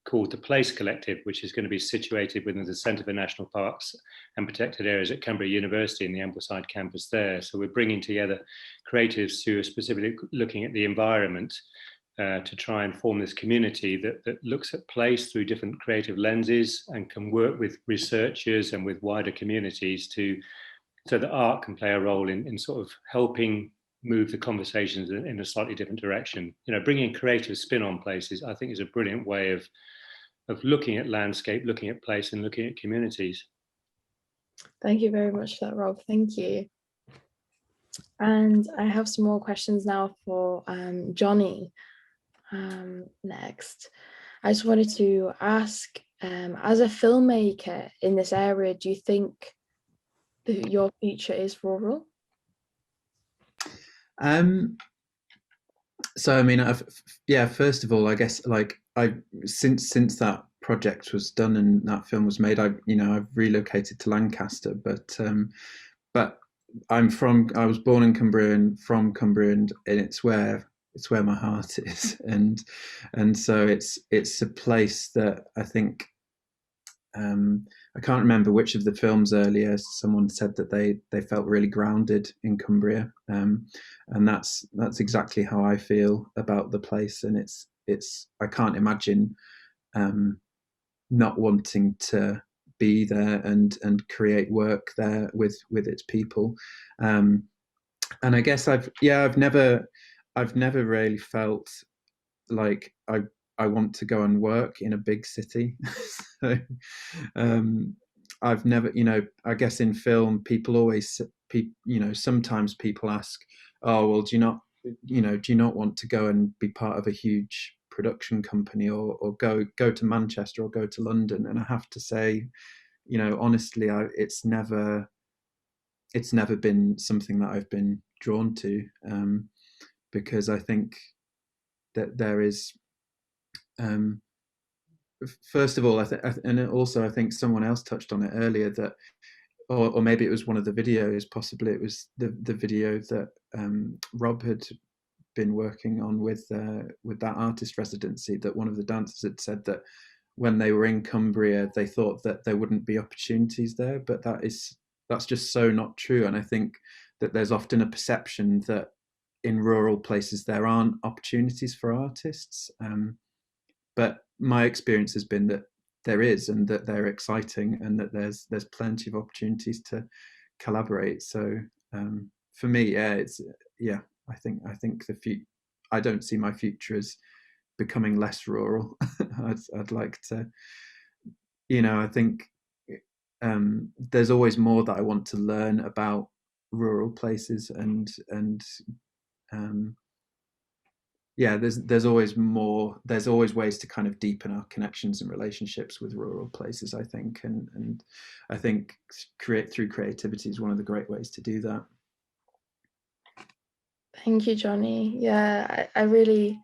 called the Place Collective, which is going to be situated within the Centre for National Parks and Protected Areas at Cumbria University in the Ambleside campus there. So we're bringing together creatives who are specifically looking at the environment to try and form this community that looks at place through different creative lenses and can work with researchers and with wider communities so that art can play a role in sort of helping move the conversations in a slightly different direction. You know, bringing creative spin on places, I think, is a brilliant way of looking at landscape, looking at place, and looking at communities. Thank you very much for that, Rob. Thank you. And I have some more questions now for Johnny. Next, I just wanted to ask, as a filmmaker in this area, do you think that your future is rural? So I mean, yeah, first of all, I guess, like, since that project was done and that film was made, I've relocated to Lancaster, but I was born in Cumbria and from Cumbria, and it's where my heart is, and so it's a place that I think, I can't remember which of the films earlier, someone said that they felt really grounded in Cumbria, and that's exactly how I feel about the place. And it's I can't imagine not wanting to be there and create work there with its people. And I guess I've never really felt like I want to go and work in a big city. So I've never, I guess in film, people always, sometimes people ask, oh, well, do you not want to go and be part of a huge production company, or go to Manchester or go to London? And I have to say, honestly, it's never been something that I've been drawn to, because I think that there is, first of all, and also I think someone else touched on it earlier, that, or maybe it was one of the videos, possibly it was the video that Rob had been working on with that artist residency, that one of the dancers had said that when they were in Cumbria, they thought that there wouldn't be opportunities there, but that's just so not true. And I think that there's often a perception that in rural places there aren't opportunities for artists, but my experience has been that there is, and that they're exciting, and that there's plenty of opportunities to collaborate. So for me, I think I don't see my future as becoming less rural. I'd like to, I think there's always more that I want to learn about rural places, and there's always more. There's always ways to kind of deepen our connections and relationships with rural places, I think, and I think through creativity is one of the great ways to do that. Thank you, Johnny. Yeah, I really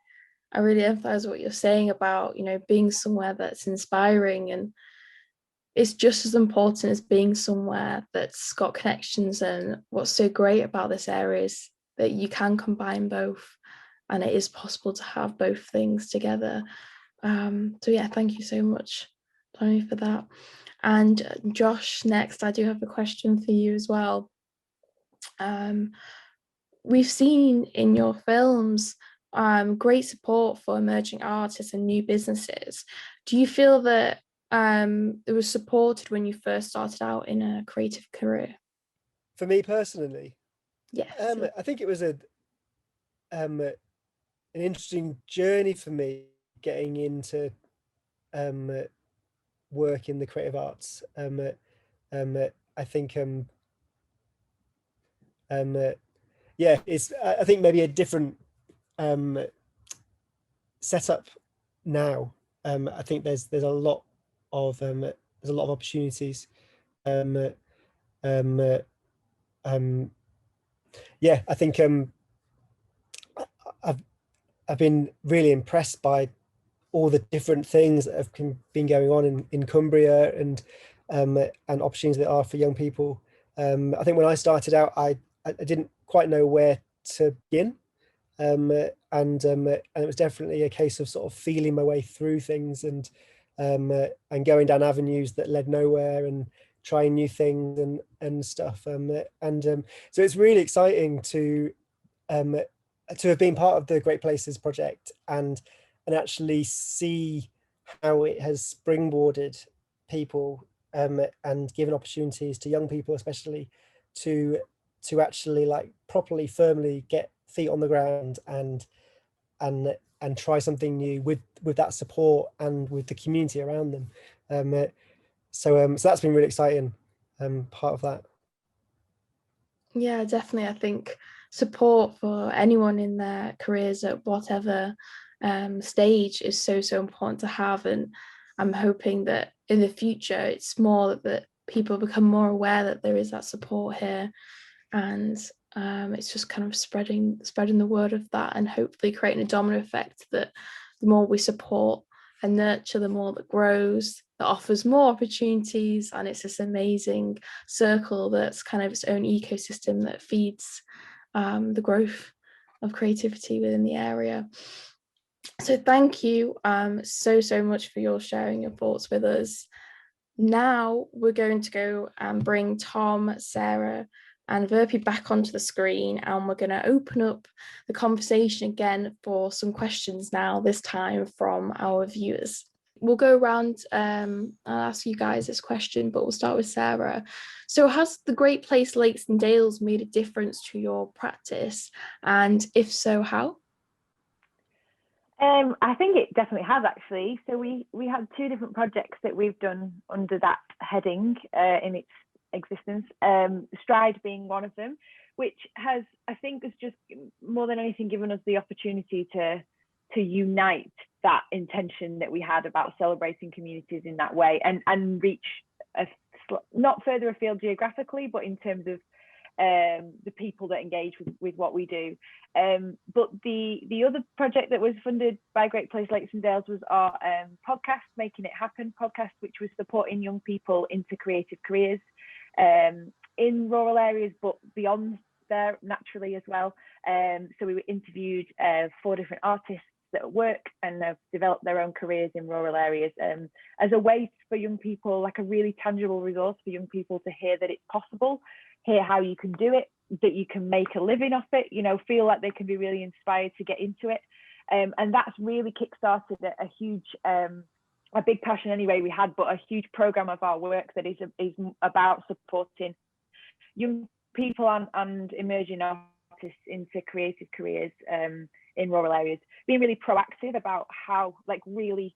emphasize what you're saying about, being somewhere that's inspiring, and it's just as important as being somewhere that's got connections. And what's so great about this area is that you can combine both, and it is possible to have both things together. So yeah, thank you so much, Johnny, for that. And Josh, next, I do have a question for you as well. We've seen in your films great support for emerging artists and new businesses. Do you feel that it was supported when you first started out in a creative career? For me personally, yes. I think it was an interesting journey for me getting into work in the creative arts. I think I think maybe a different setup now. I think there's a lot of opportunities. I think I've been really impressed by all the different things that have been going on in Cumbria and opportunities that are for young people. I think when I started out, I didn't quite know where to begin. And it was definitely a case of sort of feeling my way through things and going down avenues that led nowhere and trying new things and stuff. So it's really exciting to have been part of the Great Places project and actually see how it has springboarded people and given opportunities to young people, especially to actually like properly, firmly get feet on the ground and try something new with that support and with the community around them. So that's been really exciting, part of that. Yeah, definitely. I think support for anyone in their careers at whatever stage is so important to have, and I'm hoping that in the future it's more that people become more aware that there is that support here, and it's just kind of spreading the word of that, and hopefully creating a domino effect that the more we support and nurture, the more that grows, that offers more opportunities, and it's this amazing circle that's kind of its own ecosystem that feeds the growth of creativity within the area. So thank you so much for your sharing your thoughts with us. Now we're going to go and bring Tom, Sarah and Verpi back onto the screen, and we're going to open up the conversation again for some questions now, this time from our viewers. We'll go around, I'll ask you guys this question, but we'll start with Sarah. So has the Great Place Lakes and Dales made a difference to your practice? And if so, how? I think it definitely has, actually. So we had 2 different projects that we've done under that heading in its existence, Stride being one of them, which has, I think, has just more than anything given us the opportunity to unite that intention that we had about celebrating communities in that way and reach not further afield geographically, but in terms of the people that engage with what we do. But the other project that was funded by Great Place Lakes and Dales was our podcast, Making It Happen podcast, which was supporting young people into creative careers in rural areas, but beyond there naturally as well. So we interviewed 4 different artists that work and have developed their own careers in rural areas as a way for young people, like a really tangible resource for young people to hear that it's possible, hear how you can do it, that you can make a living off it, you know, feel like they can be really inspired to get into it. And that's really kickstarted a huge, a big passion anyway we had, but a huge program of our work that is about supporting young people and emerging artists into creative careers in rural areas, being really proactive about how, like, really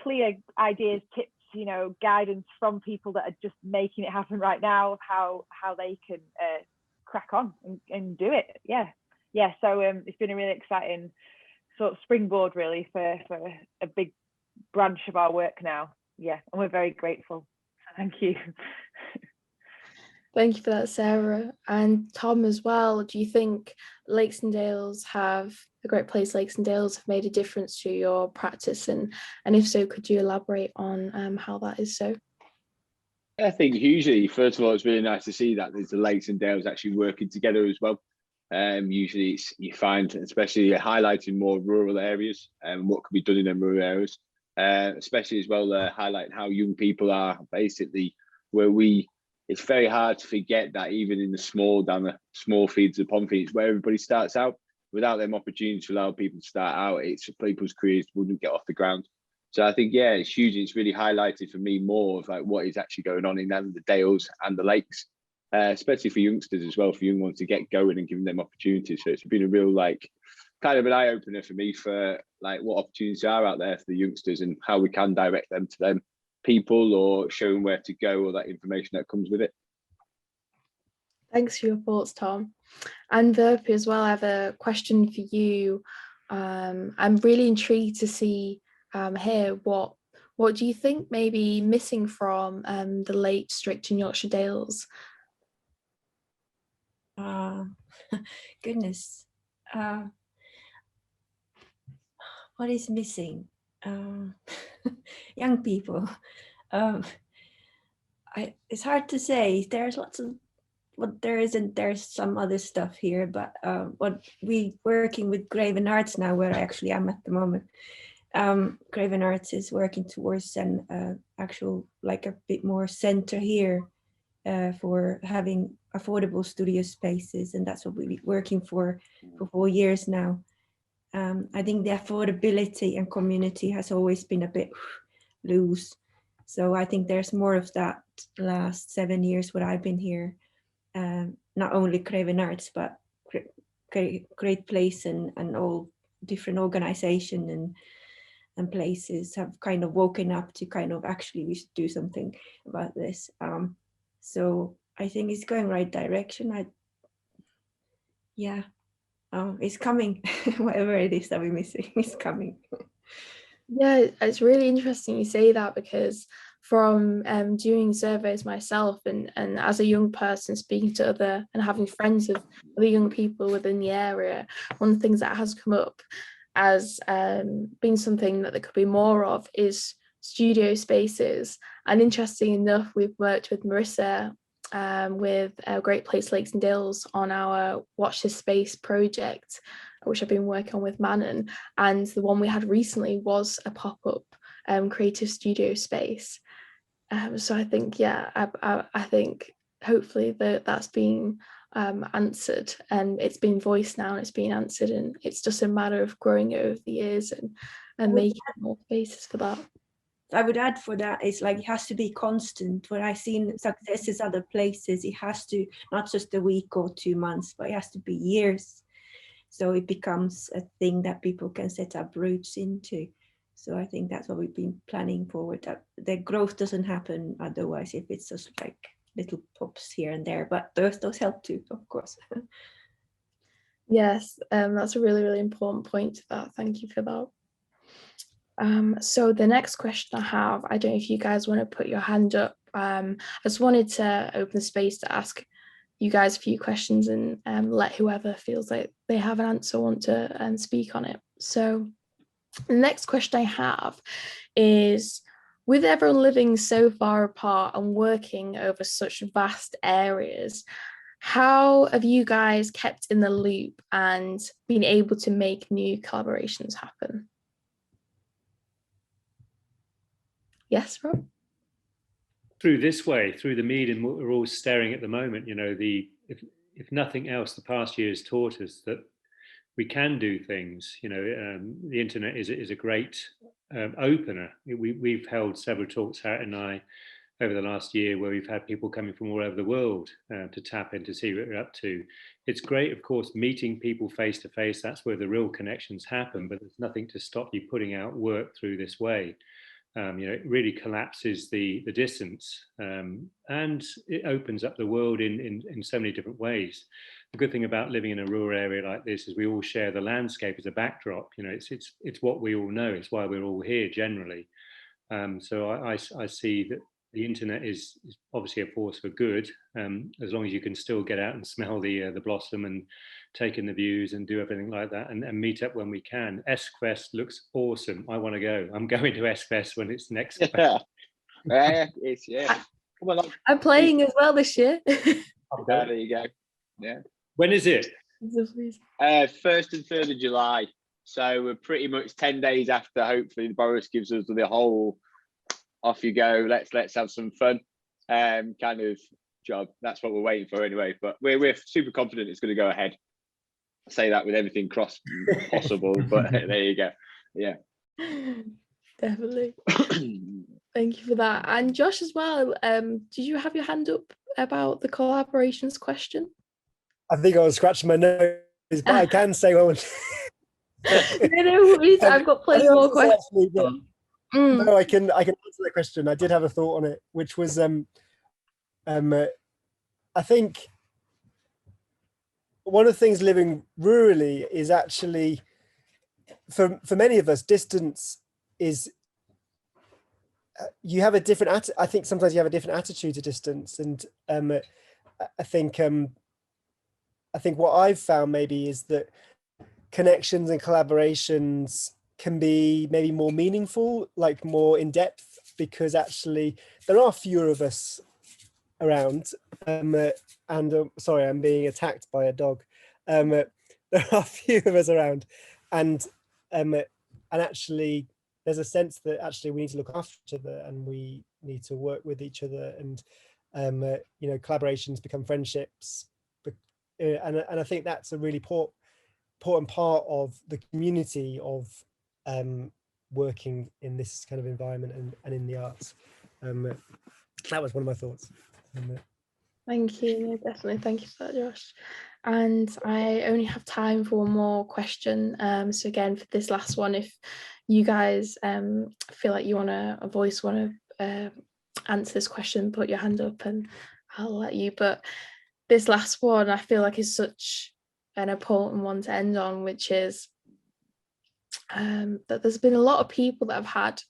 clear ideas, tips, you know, guidance from people that are just making it happen right now of how they can crack on and do it. So it's been a really exciting sort of springboard really for a big branch of our work now. And we're very grateful. Thank you. Thank you for that, Sarah. And Tom as well, do you think Lakes and Dales the Great Place Lakes and Dales have made a difference to your practice? And if so, could you elaborate on how that is so? I think hugely. First of all, it's really nice to see that there's the Lakes and Dales actually working together as well. Usually you find, especially highlighting more rural areas and what can be done in them rural areas, especially as well highlighting how young people are basically it's very hard to forget that even in down the small feeds, the pond feeds, where everybody starts out, without them opportunities to allow people to start out, it's people's careers wouldn't get off the ground. So I think, it's huge. It's really highlighted for me more of like what is actually going on in the Dales and the Lakes, especially for youngsters as well, for young ones to get going and giving them opportunities. So it's been a real kind of an eye opener for me for like what opportunities are out there for the youngsters and how we can direct them to them people or show them where to go or that information that comes with it. Thanks for your thoughts, Tom. And Verpi as well, I have a question for you. I'm really intrigued to see here what do you think may be missing from the Lake District in Yorkshire Dales? Goodness. What is missing? young people. It's hard to say. There's lots of what there isn't. There's some other stuff here, but what we working with Graven Arts now, where I actually am at the moment. Graven Arts is working towards an actual like a bit more center here for having affordable studio spaces, and that's what we've been working for 4 years now. I think the affordability and community has always been a bit loose. So I think there's more of that last 7 years what I've been here. Not only Craven Arts, but Great Place and all different organizations and places have kind of woken up to kind of actually we should do something about this. So I think it's going right direction. It's coming. Whatever it is that we're missing is coming. Yeah, it's really interesting you say that, because from doing surveys myself and as a young person speaking to other and having friends of other young people within the area, one of the things that has come up as being something that there could be more of is studio spaces. And interesting enough, we've worked with Marissa with Great Place Lakes and Dales on our Watch This Space project, which I've been working on with Manon, and the one we had recently was a pop-up creative studio space. So I think, yeah, I think hopefully that's been answered, and it's been voiced now and it's been answered, and it's just a matter of growing it over the years and making more spaces for that. I would add for that, it's like it has to be constant. Where I've seen successes other places, it has to not just a week or 2 months, but it has to be years. So it becomes a thing that people can set up roots into. So I think that's what we've been planning forward, that the growth doesn't happen otherwise if it's just like little pops here and there, but those help too, of course. Yes, that's a really, really important point to that. Thank you for that. So the next question I have, I don't know if you guys want to put your hand up. I just wanted to open the space to ask you guys a few questions and let whoever feels like they have an answer want to speak on it. So the next question I have is, with everyone living so far apart and working over such vast areas, how have you guys kept in the loop and been able to make new collaborations happen? Yes, Rob? Through this way, through the medium we're all staring at the moment, you know, if nothing else, the past year has taught us that we can do things. You know, the internet is a great opener. We've held several talks, Harriet and I, over the last year, where we've had people coming from all over the world to tap in to see what we're up to. It's great, of course, meeting people face to face. That's where the real connections happen, but there's nothing to stop you putting out work through this way. You know, it really collapses the distance, and it opens up the world in so many different ways. The good thing about living in a rural area like this is we all share the landscape as a backdrop. You know, it's what we all know. It's why we're all here generally. So I see that the internet is obviously a force for good, as long as you can still get out and smell the blossom and take in the views and do everything like that, and meet up when we can. S-Fest looks awesome. I want to go. I'm going to S-Fest when it's next. Come on, I'm playing as well this year. There you go. Yeah. When is it? 1st and 3rd of July. So we're pretty much 10 days after. Hopefully, Boris gives us the whole off you go. Let's have some fun kind of job. That's what we're waiting for anyway. But we're super confident it's going to go ahead. I say that with everything crossed possible, but there you go. Yeah. Definitely. Thank you for that. And Josh as well, did you have your hand up about the collaborations question? I think I was scratching my nose, but I can say one. No worries, I've got plenty more questions. No, I can answer that question. I did have a thought on it, which was I think one of the things living rurally is actually, for many of us, distance is, you have a different, I think sometimes you have a different attitude to distance. And I think what I've found maybe is that connections and collaborations can be maybe more meaningful, like more in depth, because actually there are fewer of us around. Sorry, I'm being attacked by a dog. There are few of us around, and actually there's a sense that actually we need to look after each other and we need to work with each other, and you know, collaborations become friendships, and I think that's a really important part of the community of working in this kind of environment and in the arts. That was one of my thoughts. Thank you. No, definitely. Thank you for that, Josh. And I only have time for one more question. So again, for this last one, if you guys feel like you want to answer this question, put your hand up and I'll let you. But this last one, I feel like is such an important one to end on, which is that there's been a lot of people that have had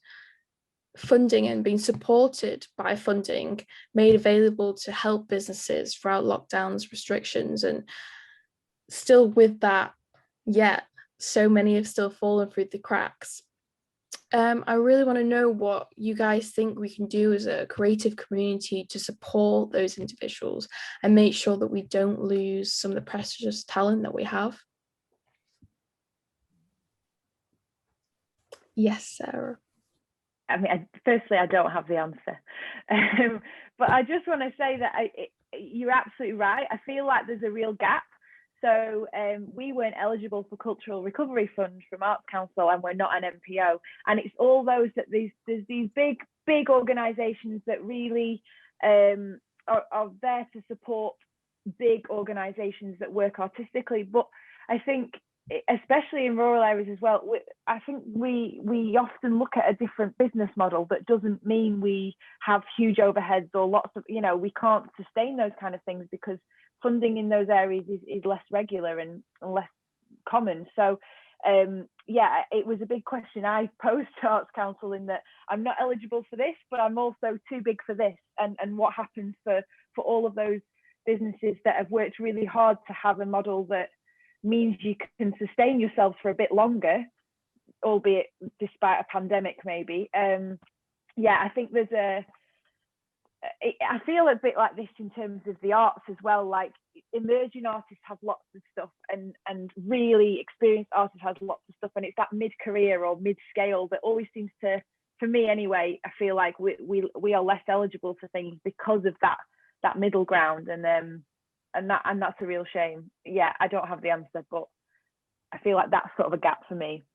funding and being supported by funding made available to help businesses throughout lockdowns, restrictions, and still with that, yet so many have still fallen through the cracks. I really want to know what you guys think we can do as a creative community to support those individuals and make sure that we don't lose some of the precious talent that we have. Yes, Sarah. I mean, firstly, I don't have the answer, but I just want to say that you're absolutely right. I feel like there's a real gap. So we weren't eligible for Cultural Recovery Fund from Arts Council, and we're not an NPO. And it's all those that there's these big organisations that really are there to support big organisations that work artistically. But I think, especially in rural areas as well, I think we often look at a different business model that doesn't mean we have huge overheads or lots of, you know, we can't sustain those kind of things because funding in those areas is less regular and less common. So yeah, it was a big question I posed to Arts Council, in that I'm not eligible for this, but I'm also too big for this, and what happens for all of those businesses that have worked really hard to have a model that means you can sustain yourselves for a bit longer, albeit despite a pandemic maybe. Yeah, I think I feel a bit like this in terms of the arts as well. Like, emerging artists have lots of stuff, and really experienced artists has lots of stuff, and it's that mid-career or mid-scale that always seems to, for me anyway, I feel like we are less eligible for things because of that middle ground, and that's a real shame. Yeah, I don't have the answer, but I feel like that's sort of a gap for me.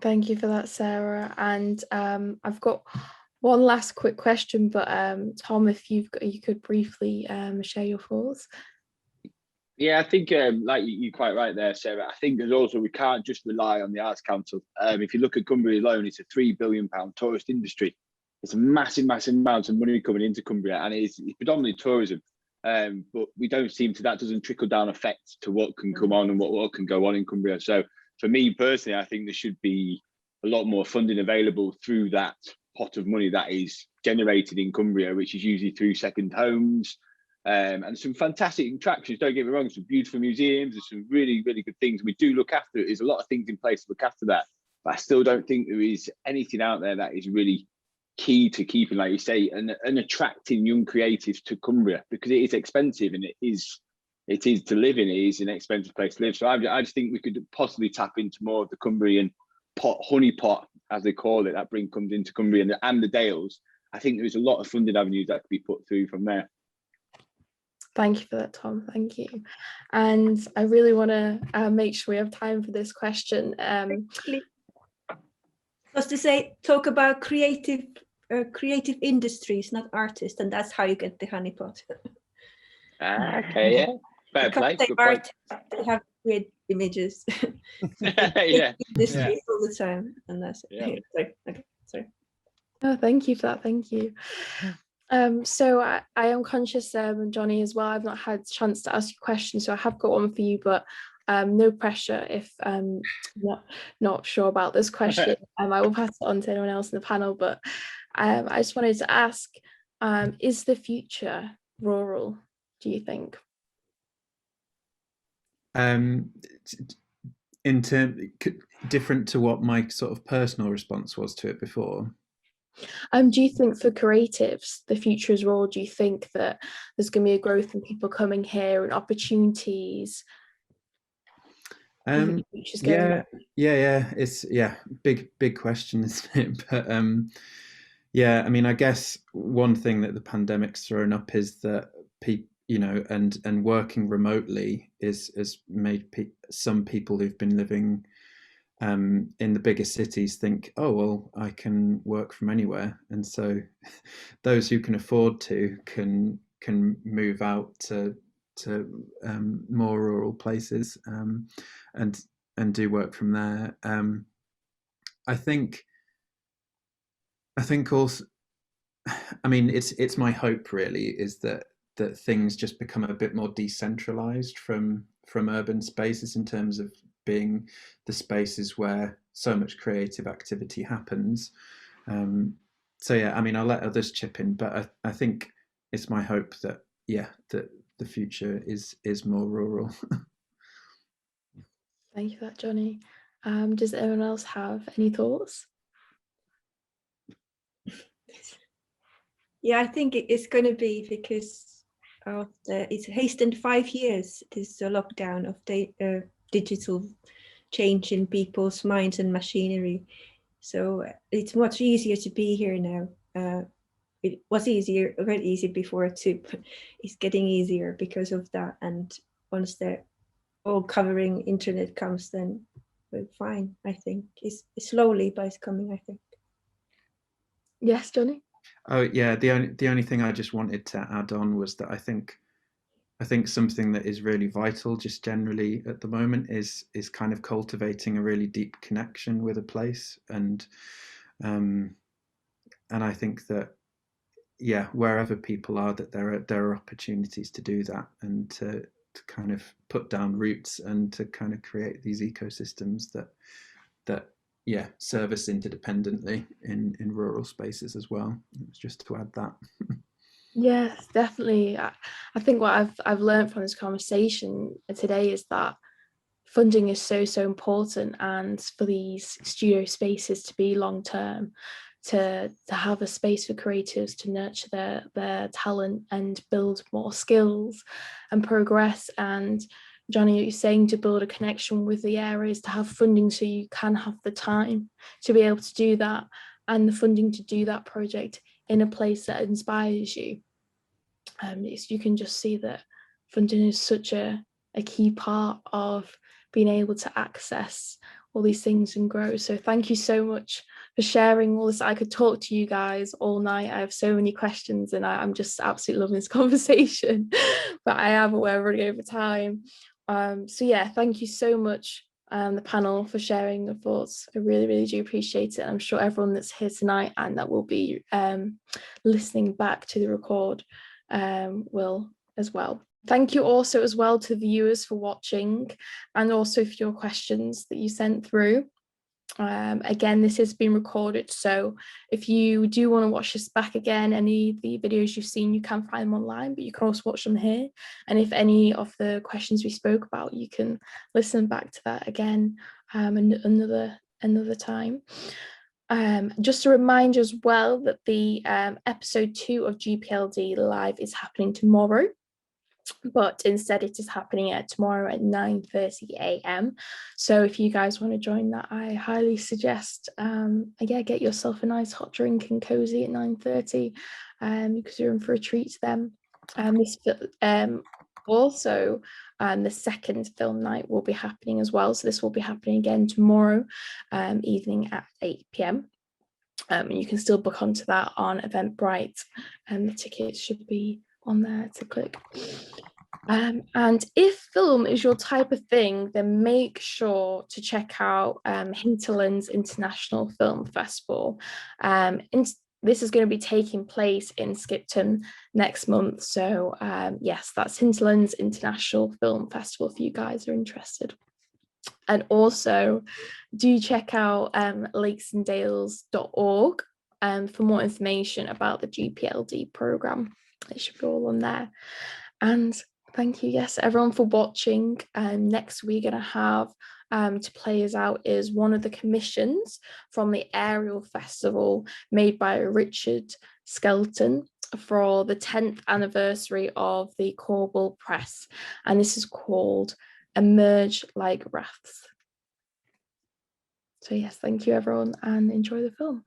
Thank you for that, Sarah. And I've got one last quick question, but Tom, if you could briefly share your thoughts. Yeah, I think like you're quite right there, Sarah. I think there's also, we can't just rely on the Arts Council. If you look at Cumbria alone, it's a £3 billion tourist industry. It's a massive amount of money coming into Cumbria, and it's predominantly tourism. But we don't seem to, that doesn't trickle down effect to what can come on and what can go on in Cumbria. So for me personally, I think there should be a lot more funding available through that pot of money that is generated in Cumbria, which is usually through second homes, and some fantastic attractions. Don't get me wrong, some beautiful museums, there's some really good things. We do look after it. There's a lot of things in place to look after that, but I still don't think there is anything out there that is really key to keeping, like you say, and attracting young creatives to Cumbria, because it is expensive, and it is to live in. It is an expensive place to live. So I just think we could possibly tap into more of the Cumbrian honey pot, as they call it, that comes into Cumbria and the Dales. I think there's a lot of funding avenues that could be put through from there. Thank you for that, Tom. Thank you. And I really want to make sure we have time for this question. Just to say, talk about creative industries, not artists, and that's how you get the honeypot. Okay, yeah. Fair play. Good point. They have great images. Yeah. Industry all the time, and that's it. Yeah. Sorry. Okay. Sorry. Oh, thank you for that. Thank you. So I am conscious, Johnny, as well, I've not had a chance to ask you questions, so I have got one for you, but no pressure if not sure about this question. I will pass it on to anyone else in the panel, but I just wanted to ask, is the future rural, do you think? different to what my sort of personal response was to it before. Do you think for creatives, the future as well, do you think that there's going to be a growth in people coming here and opportunities? Yeah. It's big question, isn't it? But yeah, I mean, I guess one thing that the pandemic's thrown up is that people, you know, and working remotely has made some people who've been living in the bigger cities think, oh well, I can work from anywhere, and so those who can afford to can move out to more rural places and do work from there. I think also, I mean, it's my hope really is that things just become a bit more decentralized from urban spaces in terms of being the spaces where so much creative activity happens. So yeah, I mean, I'll let others chip in, but I think it's my hope that that the future is more rural. Thank you for that, Johnny. Does anyone else have any thoughts? Yeah, I think it's going to be because of it's hastened 5 years. This lockdown of digital change in people's minds and machinery. So it's much easier to be here now. It was very easy before too, but it's getting easier because of that. And once the all covering internet comes, then we're fine. I think it's slowly, but it's coming, I think. Yes, Johnny. Oh yeah, the only thing I just wanted to add on was that I think something that is really vital just generally at the moment is kind of cultivating a really deep connection with a place, and I think that wherever people are, that there are opportunities to do that and to kind of put down roots and to kind of create these ecosystems that service interdependently in rural spaces as well. Just to add that. Yes, definitely. I think what I've learned from this conversation today is that funding is so important, and for these studio spaces to be long term, to have a space for creatives to nurture their talent and build more skills and progress. And Johnny, you're saying to build a connection with the areas, to have funding so you can have the time to be able to do that, and the funding to do that project in a place that inspires you. You can just see that funding is such a key part of being able to access all these things and grow. So thank you so much for sharing all this. I could talk to you guys all night. I have so many questions, and I'm just absolutely loving this conversation, but I am aware we're running over time. So yeah, thank you so much, the panel, for sharing your thoughts. I really, really do appreciate it. I'm sure everyone that's here tonight and that will be listening back to the record will as well. Thank you also as well to viewers for watching, and also for your questions that you sent through. Again, this has been recorded, so if you do want to watch this back again, any of the videos you've seen, you can find them online, but you can also watch them here. And if any of the questions we spoke about, you can listen back to that again another time. Just to remind you as well that the episode 2 of GPLD Live is happening tomorrow, but instead it is happening tomorrow at 9:30 a.m. So if you guys want to join that, I highly suggest get yourself a nice hot drink and cozy at 9:30 because you're in for a treat then. Also, the second film night will be happening as well. So this will be happening again tomorrow evening at 8 p.m. You can still book onto that on Eventbrite, and the tickets should be on there to click. And if film is your type of thing, then make sure to check out Hinterlands International Film Festival. This is going to be taking place in Skipton next month. So yes, that's Hinterlands International Film Festival if you guys are interested. And also do check out lakesanddales.org for more information about the GPLD programme. It should be all on there. And Thank you. Yes, everyone for watching. Next we're going to have to play us out is one of the commissions from the Aerial Festival made by Richard Skelton for the 10th anniversary of the Corbel Press. And this is called Emerge Like Wraiths. So yes, thank you everyone and enjoy the film.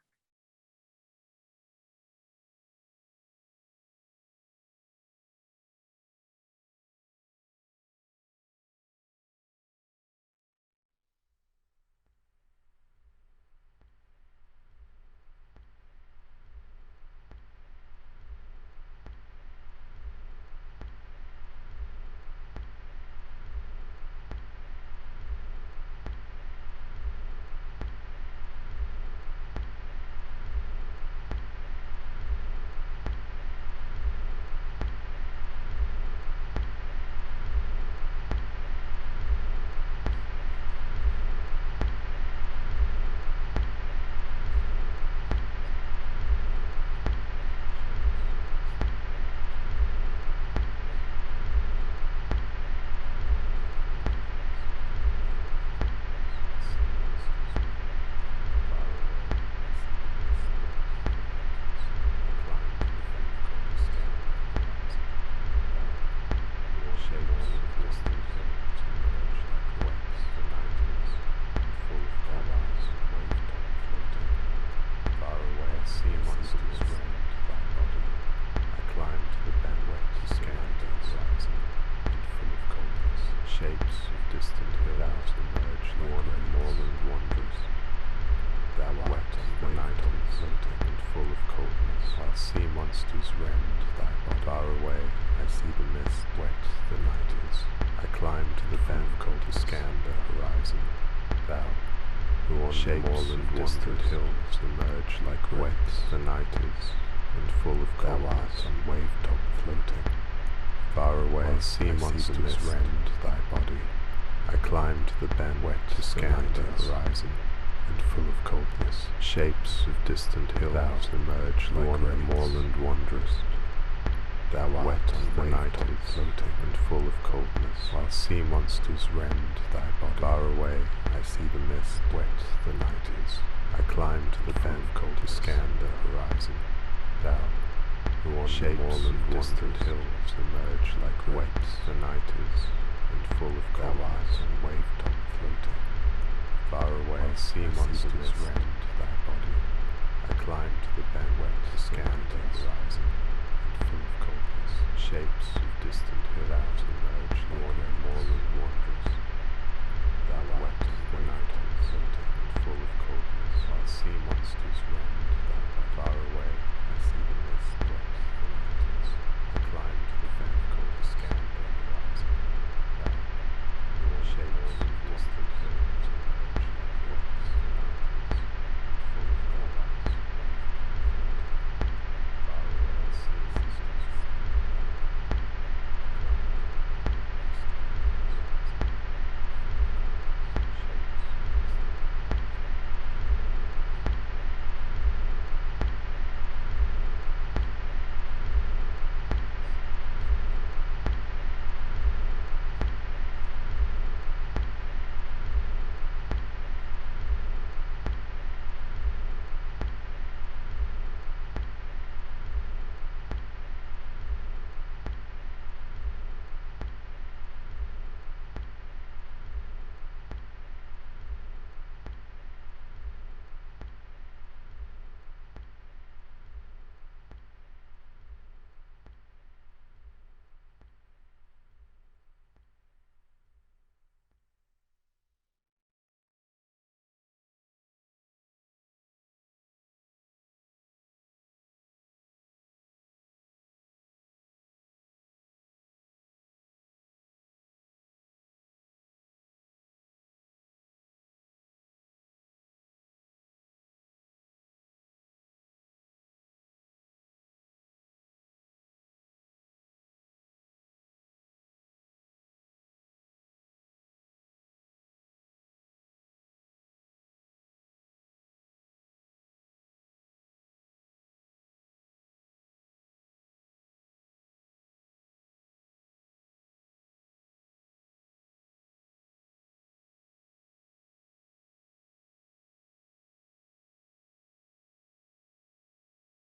Distant hills emerge like wet the night is, and full of coldness on wave top floating. Far away I see monsters rend thy body. I climb to the bend wet to scan the horizon, and full of coldness. Shapes of distant hills emerge like moorland wanderest. Thou art wet on the night is floating and full of coldness, while sea monsters rend thy body. Far away I see the mist wet the night is. I climb to the bend to scan the horizon. Thou, who on shapes of distant hills emerge like wet the night is, and full of coldness and wave top floating. Far away sea monsters rend thy